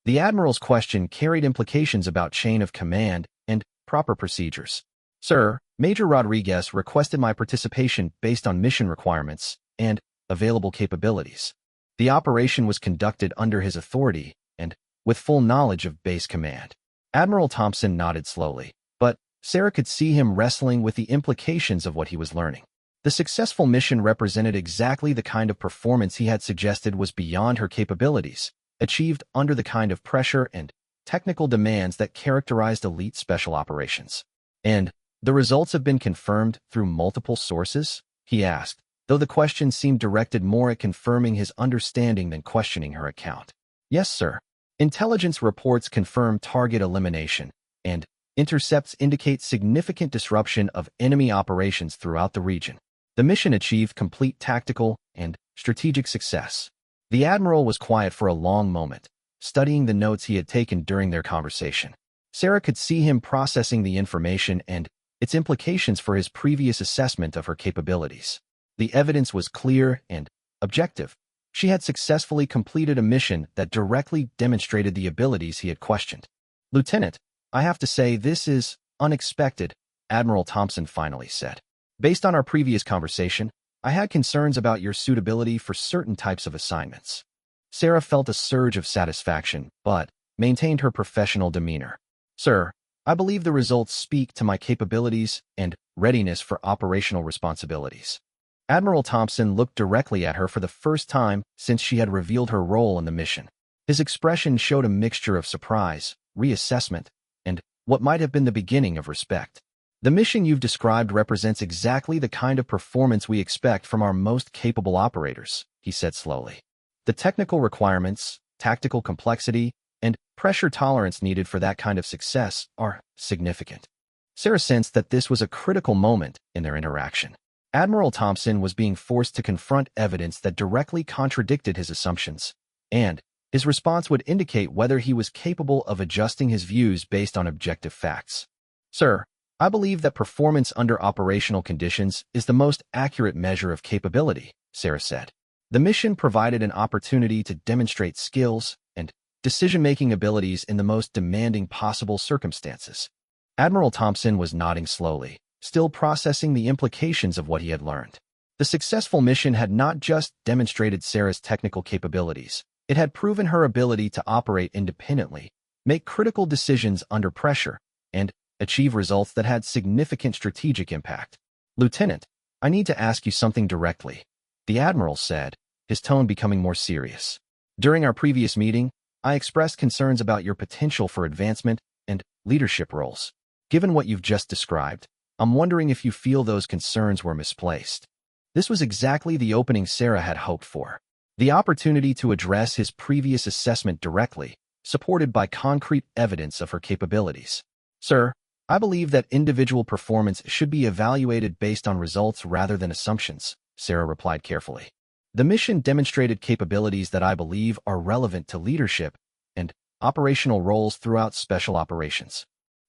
The Admiral's question carried implications about chain of command and proper procedures. "Sir, Major Rodriguez requested my participation based on mission requirements and available capabilities. The operation was conducted under his authority and with full knowledge of base command." Admiral Thompson nodded slowly, but Sarah could see him wrestling with the implications of what he was learning. The successful mission represented exactly the kind of performance he had suggested was beyond her capabilities, achieved under the kind of pressure and technical demands that characterized elite special operations. "And the results have been confirmed through multiple sources?" he asked, though the question seemed directed more at confirming his understanding than questioning her account. "Yes, sir. Intelligence reports confirm target elimination, and intercepts indicate significant disruption of enemy operations throughout the region. The mission achieved complete tactical and strategic success." The Admiral was quiet for a long moment, studying the notes he had taken during their conversation. Sarah could see him processing the information and its implications for his previous assessment of her capabilities. The evidence was clear and objective. She had successfully completed a mission that directly demonstrated the abilities he had questioned. "Lieutenant, I have to say this is unexpected," Admiral Thompson finally said. "Based on our previous conversation, I had concerns about your suitability for certain types of assignments." Sarah felt a surge of satisfaction, but maintained her professional demeanor. "Sir, I believe the results speak to my capabilities and readiness for operational responsibilities." Admiral Thompson looked directly at her for the first time since she had revealed her role in the mission. His expression showed a mixture of surprise, reassessment, and what might have been the beginning of respect. "The mission you've described represents exactly the kind of performance we expect from our most capable operators," he said slowly. "The technical requirements, tactical complexity, and pressure tolerance needed for that kind of success are significant." Sarah sensed that this was a critical moment in their interaction. Admiral Thompson was being forced to confront evidence that directly contradicted his assumptions, and his response would indicate whether he was capable of adjusting his views based on objective facts. "Sir, I believe that performance under operational conditions is the most accurate measure of capability," Sarah said. "The mission provided an opportunity to demonstrate skills and decision-making abilities in the most demanding possible circumstances." Admiral Thompson was nodding slowly, still processing the implications of what he had learned. The successful mission had not just demonstrated Sarah's technical capabilities, it had proven her ability to operate independently, make critical decisions under pressure, and achieve results that had significant strategic impact. "Lieutenant, I need to ask you something directly," the Admiral said, his tone becoming more serious. "During our previous meeting, I expressed concerns about your potential for advancement and leadership roles. Given what you've just described, I'm wondering if you feel those concerns were misplaced." This was exactly the opening Sarah had hoped for. The opportunity to address his previous assessment directly, supported by concrete evidence of her capabilities. "Sir, I believe that individual performance should be evaluated based on results rather than assumptions," Sarah replied carefully. "The mission demonstrated capabilities that I believe are relevant to leadership and operational roles throughout special operations."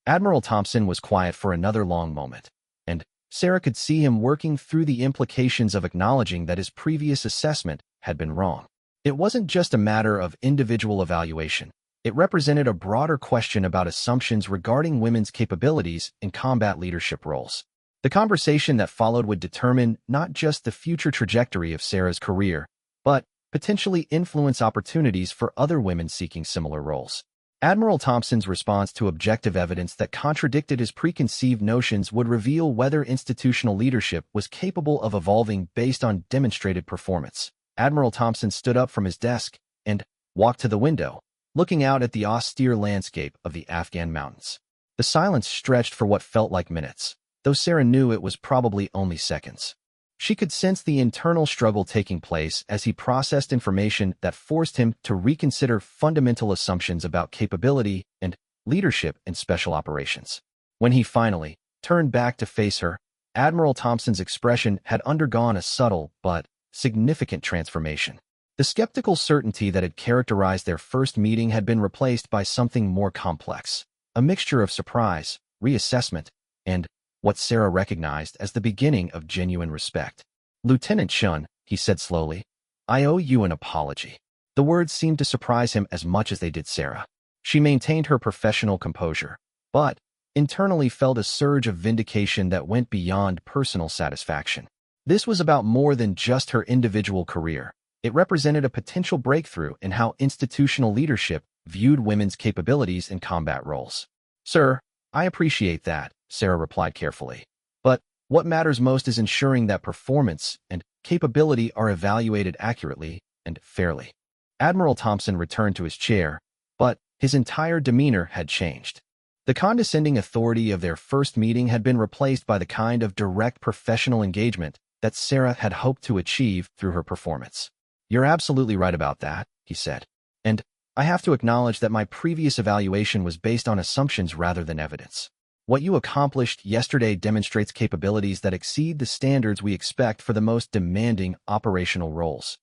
Admiral Thompson was quiet for another long moment, and Sarah could see him working through the implications of acknowledging that his previous assessment had been wrong. It wasn't just a matter of individual evaluation. It represented a broader question about assumptions regarding women's capabilities in combat leadership roles. The conversation that followed would determine not just the future trajectory of Sarah's career, but potentially influence opportunities for other women seeking similar roles. Admiral Thompson's response to objective evidence that contradicted his preconceived notions would reveal whether institutional leadership was capable of evolving based on demonstrated performance. Admiral Thompson stood up from his desk and walked to the window, looking out at the austere landscape of the Afghan mountains. The silence stretched for what felt like minutes, though Sarah knew it was probably only seconds. She could sense the internal struggle taking place as he processed information that forced him to reconsider fundamental assumptions about capability and leadership in special operations. When he finally turned back to face her, Admiral Thompson's expression had undergone a subtle but significant transformation. The skeptical certainty that had characterized their first meeting had been replaced by something more complex, a mixture of surprise, reassessment, and what Sarah recognized as the beginning of genuine respect. "Lieutenant Shun," he said slowly, "I owe you an apology." The words seemed to surprise him as much as they did Sarah. She maintained her professional composure, but internally felt a surge of vindication that went beyond personal satisfaction. This was about more than just her individual career. It represented a potential breakthrough in how institutional leadership viewed women's capabilities in combat roles. "Sir, I appreciate that," Sarah replied carefully. "But what matters most is ensuring that performance and capability are evaluated accurately and fairly." Admiral Thompson returned to his chair, but his entire demeanor had changed. The condescending authority of their first meeting had been replaced by the kind of direct professional engagement that Sarah had hoped to achieve through her performance. "You're absolutely right about that," he said. "And I have to acknowledge that my previous evaluation was based on assumptions rather than evidence. What you accomplished yesterday demonstrates capabilities that exceed the standards we expect for the most demanding operational roles."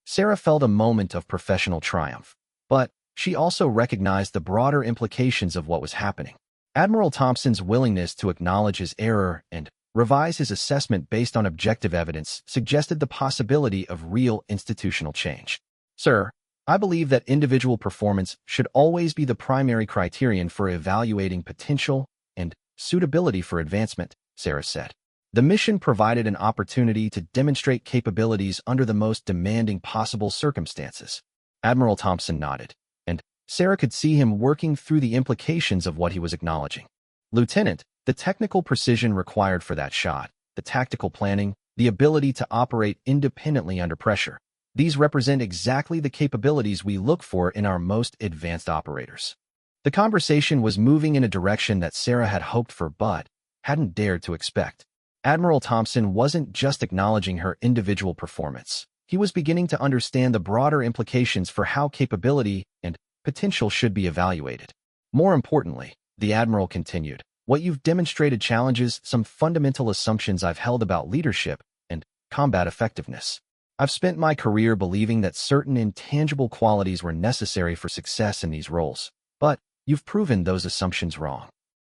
Sarah felt a moment of professional triumph, but she also recognized the broader implications of what was happening. Admiral Thompson's willingness to acknowledge his error and revise his assessment based on objective evidence suggested the possibility of real institutional change. "Sir, I believe that individual performance should always be the primary criterion for evaluating potential and suitability for advancement," Sarah said. "The mission provided an opportunity to demonstrate capabilities under the most demanding possible circumstances." Admiral Thompson nodded, and Sarah could see him working through the implications of what he was acknowledging. "Lieutenant, the technical precision required for that shot, the tactical planning, the ability to operate independently under pressure, these represent exactly the capabilities we look for in our most advanced operators." The conversation was moving in a direction that Sarah had hoped for but hadn't dared to expect. Admiral Thompson wasn't just acknowledging her individual performance. He was beginning to understand the broader implications for how capability and potential should be evaluated. "More importantly," the Admiral continued, "what you've demonstrated challenges some fundamental assumptions I've held about leadership and combat effectiveness. I've spent my career believing that certain intangible qualities were necessary for success in these roles, but you've proven those assumptions wrong."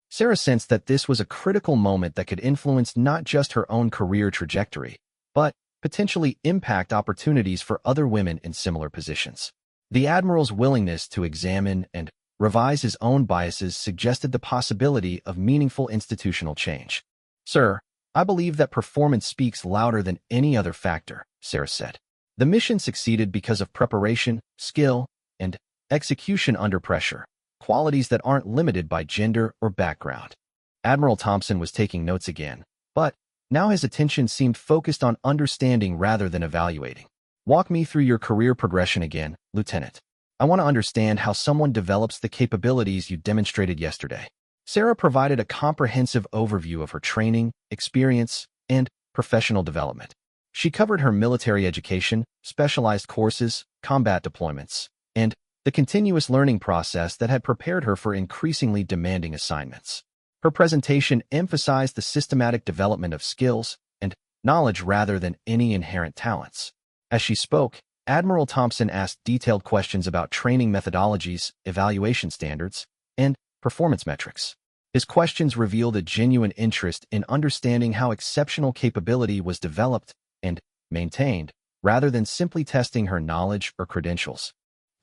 Sarah sensed that this was a critical moment that could influence not just her own career trajectory, but potentially impact opportunities for other women in similar positions. The Admiral's willingness to examine and revise his own biases suggested the possibility of meaningful institutional change. "Sir, I believe that performance speaks louder than any other factor," Sarah said. "The mission succeeded because of preparation, skill, and execution under pressure, qualities that aren't limited by gender or background." Admiral Thompson was taking notes again, but now his attention seemed focused on understanding rather than evaluating. "Walk me through your career progression again, Lieutenant. I want to understand how someone develops the capabilities you demonstrated yesterday." Sarah provided a comprehensive overview of her training, experience, and professional development. She covered her military education, specialized courses, combat deployments, and the continuous learning process that had prepared her for increasingly demanding assignments. Her presentation emphasized the systematic development of skills and knowledge rather than any inherent talents. As she spoke, Admiral Thompson asked detailed questions about training methodologies, evaluation standards, and performance metrics. His questions revealed a genuine interest in understanding how exceptional capability was developed and maintained, rather than simply testing her knowledge or credentials.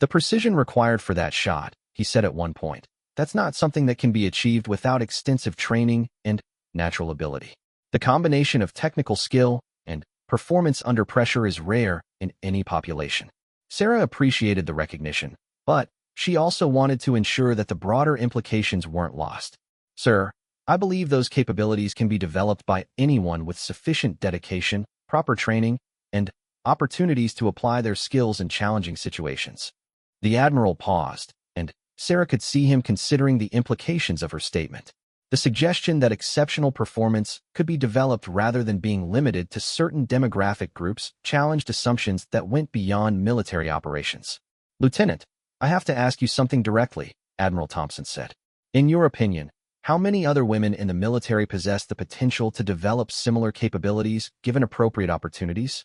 "The precision required for that shot," he said at one point, "that's not something that can be achieved without extensive training and natural ability. The combination of technical skill and performance under pressure is rare in any population." Sarah appreciated the recognition, but she also wanted to ensure that the broader implications weren't lost. Sir, I believe those capabilities can be developed by anyone with sufficient dedication, proper training, and opportunities to apply their skills in challenging situations. The Admiral paused, and Sarah could see him considering the implications of her statement. The suggestion that exceptional performance could be developed rather than being limited to certain demographic groups challenged assumptions that went beyond military operations. Lieutenant, I have to ask you something directly, Admiral Thompson said. In your opinion, how many other women in the military possess the potential to develop similar capabilities given appropriate opportunities?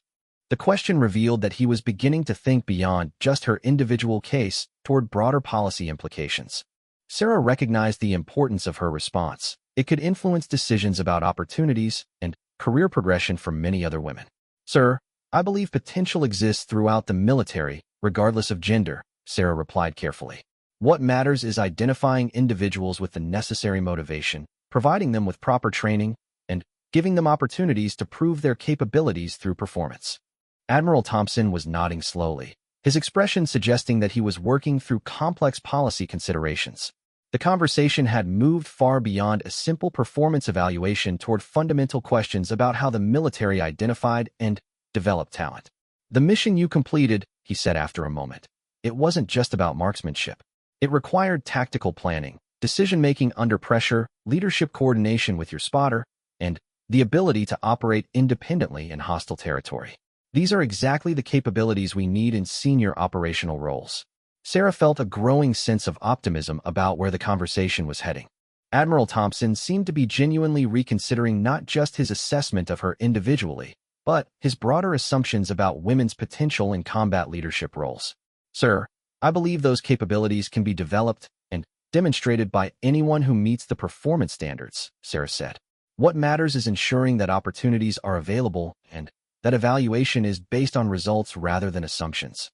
The question revealed that he was beginning to think beyond just her individual case toward broader policy implications. Sarah recognized the importance of her response. It could influence decisions about opportunities and career progression for many other women. Sir, I believe potential exists throughout the military, regardless of gender, Sarah replied carefully. What matters is identifying individuals with the necessary motivation, providing them with proper training, and giving them opportunities to prove their capabilities through performance. Admiral Thompson was nodding slowly, his expression suggesting that he was working through complex policy considerations. The conversation had moved far beyond a simple performance evaluation toward fundamental questions about how the military identified and developed talent. The mission you completed, he said after a moment, it wasn't just about marksmanship. It required tactical planning, decision-making under pressure, leadership coordination with your spotter, and the ability to operate independently in hostile territory. These are exactly the capabilities we need in senior operational roles. Sarah felt a growing sense of optimism about where the conversation was heading. Admiral Thompson seemed to be genuinely reconsidering not just his assessment of her individually, but his broader assumptions about women's potential in combat leadership roles. Sir, I believe those capabilities can be developed and demonstrated by anyone who meets the performance standards, Sarah said. What matters is ensuring that opportunities are available and that evaluation is based on results rather than assumptions.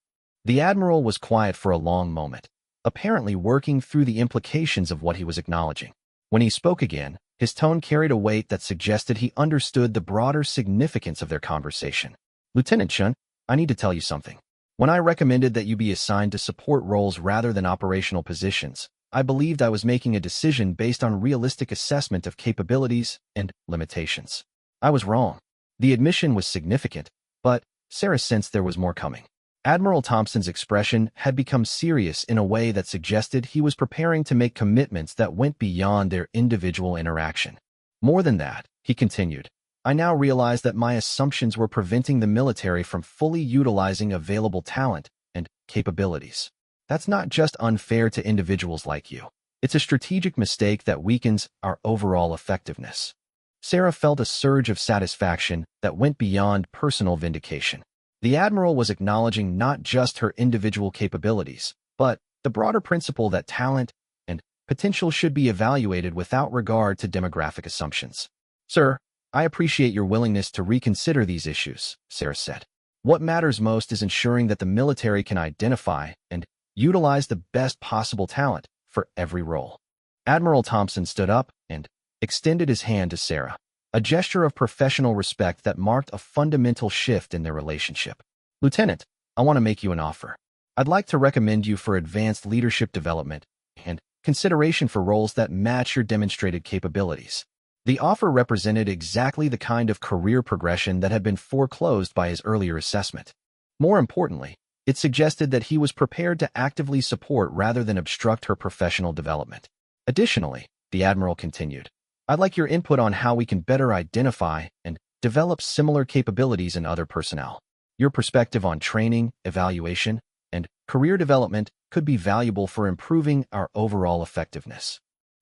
The Admiral was quiet for a long moment, apparently working through the implications of what he was acknowledging. When he spoke again, his tone carried a weight that suggested he understood the broader significance of their conversation. Lieutenant Chun, I need to tell you something. When I recommended that you be assigned to support roles rather than operational positions, I believed I was making a decision based on realistic assessment of capabilities and limitations. I was wrong. The admission was significant, but Sarah sensed there was more coming. Admiral Thompson's expression had become serious in a way that suggested he was preparing to make commitments that went beyond their individual interaction. More than that, he continued, I now realize that my assumptions were preventing the military from fully utilizing available talent and capabilities. That's not just unfair to individuals like you. It's a strategic mistake that weakens our overall effectiveness. Sarah felt a surge of satisfaction that went beyond personal vindication. The Admiral was acknowledging not just her individual capabilities, but the broader principle that talent and potential should be evaluated without regard to demographic assumptions. Sir, I appreciate your willingness to reconsider these issues, Sarah said. What matters most is ensuring that the military can identify and utilize the best possible talent for every role. Admiral Thompson stood up and extended his hand to Sarah, a gesture of professional respect that marked a fundamental shift in their relationship. Lieutenant, I want to make you an offer. I'd like to recommend you for advanced leadership development and consideration for roles that match your demonstrated capabilities. The offer represented exactly the kind of career progression that had been foreclosed by his earlier assessment. More importantly, it suggested that he was prepared to actively support rather than obstruct her professional development. Additionally, the Admiral continued, I'd like your input on how we can better identify and develop similar capabilities in other personnel. Your perspective on training, evaluation, and career development could be valuable for improving our overall effectiveness.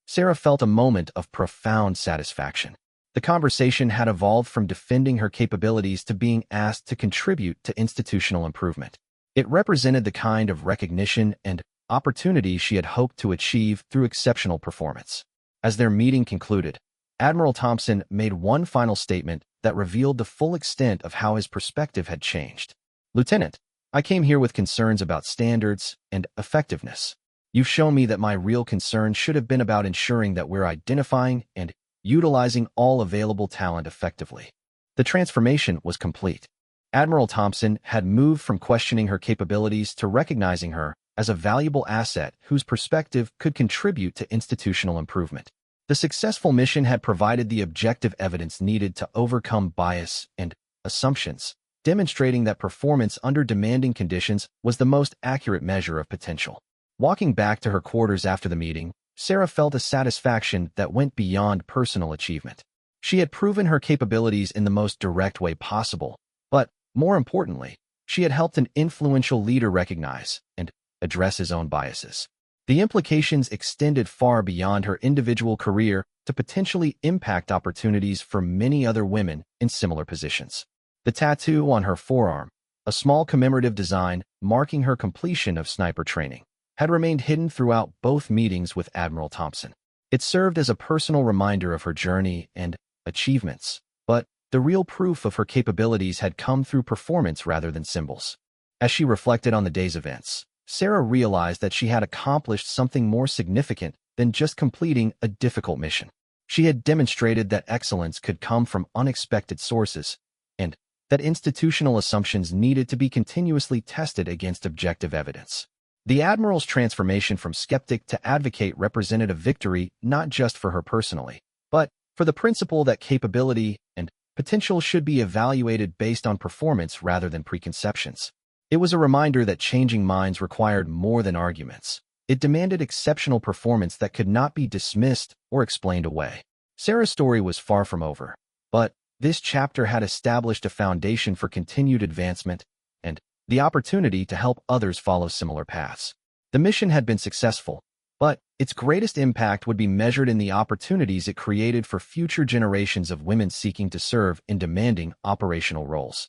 Sarah felt a moment of profound satisfaction. The conversation had evolved from defending her capabilities to being asked to contribute to institutional improvement. It represented the kind of recognition and opportunity she had hoped to achieve through exceptional performance. As their meeting concluded, Admiral Thompson made one final statement that revealed the full extent of how his perspective had changed. Lieutenant, I came here with concerns about standards and effectiveness. You've shown me that my real concern should have been about ensuring that we're identifying and utilizing all available talent effectively. The transformation was complete. Admiral Thompson had moved from questioning her capabilities to recognizing her as a valuable asset whose perspective could contribute to institutional improvement. The successful mission had provided the objective evidence needed to overcome bias and assumptions, demonstrating that performance under demanding conditions was the most accurate measure of potential. Walking back to her quarters after the meeting, Sarah felt a satisfaction that went beyond personal achievement. She had proven her capabilities in the most direct way possible, but, more importantly, she had helped an influential leader recognize and address his own biases. The implications extended far beyond her individual career to potentially impact opportunities for many other women in similar positions. The tattoo on her forearm, a small commemorative design marking her completion of sniper training, had remained hidden throughout both meetings with Admiral Thompson. It served as a personal reminder of her journey and achievements, but the real proof of her capabilities had come through performance rather than symbols. As she reflected on the day's events, Sarah realized that she had accomplished something more significant than just completing a difficult mission. She had demonstrated that excellence could come from unexpected sources, and that institutional assumptions needed to be continuously tested against objective evidence. The Admiral's transformation from skeptic to advocate represented a victory not just for her personally, but for the principle that capability and potential should be evaluated based on performance rather than preconceptions. It was a reminder that changing minds required more than arguments. It demanded exceptional performance that could not be dismissed or explained away. Sarah's story was far from over, but this chapter had established a foundation for continued advancement and the opportunity to help others follow similar paths. The mission had been successful, but its greatest impact would be measured in the opportunities it created for future generations of women seeking to serve in demanding operational roles.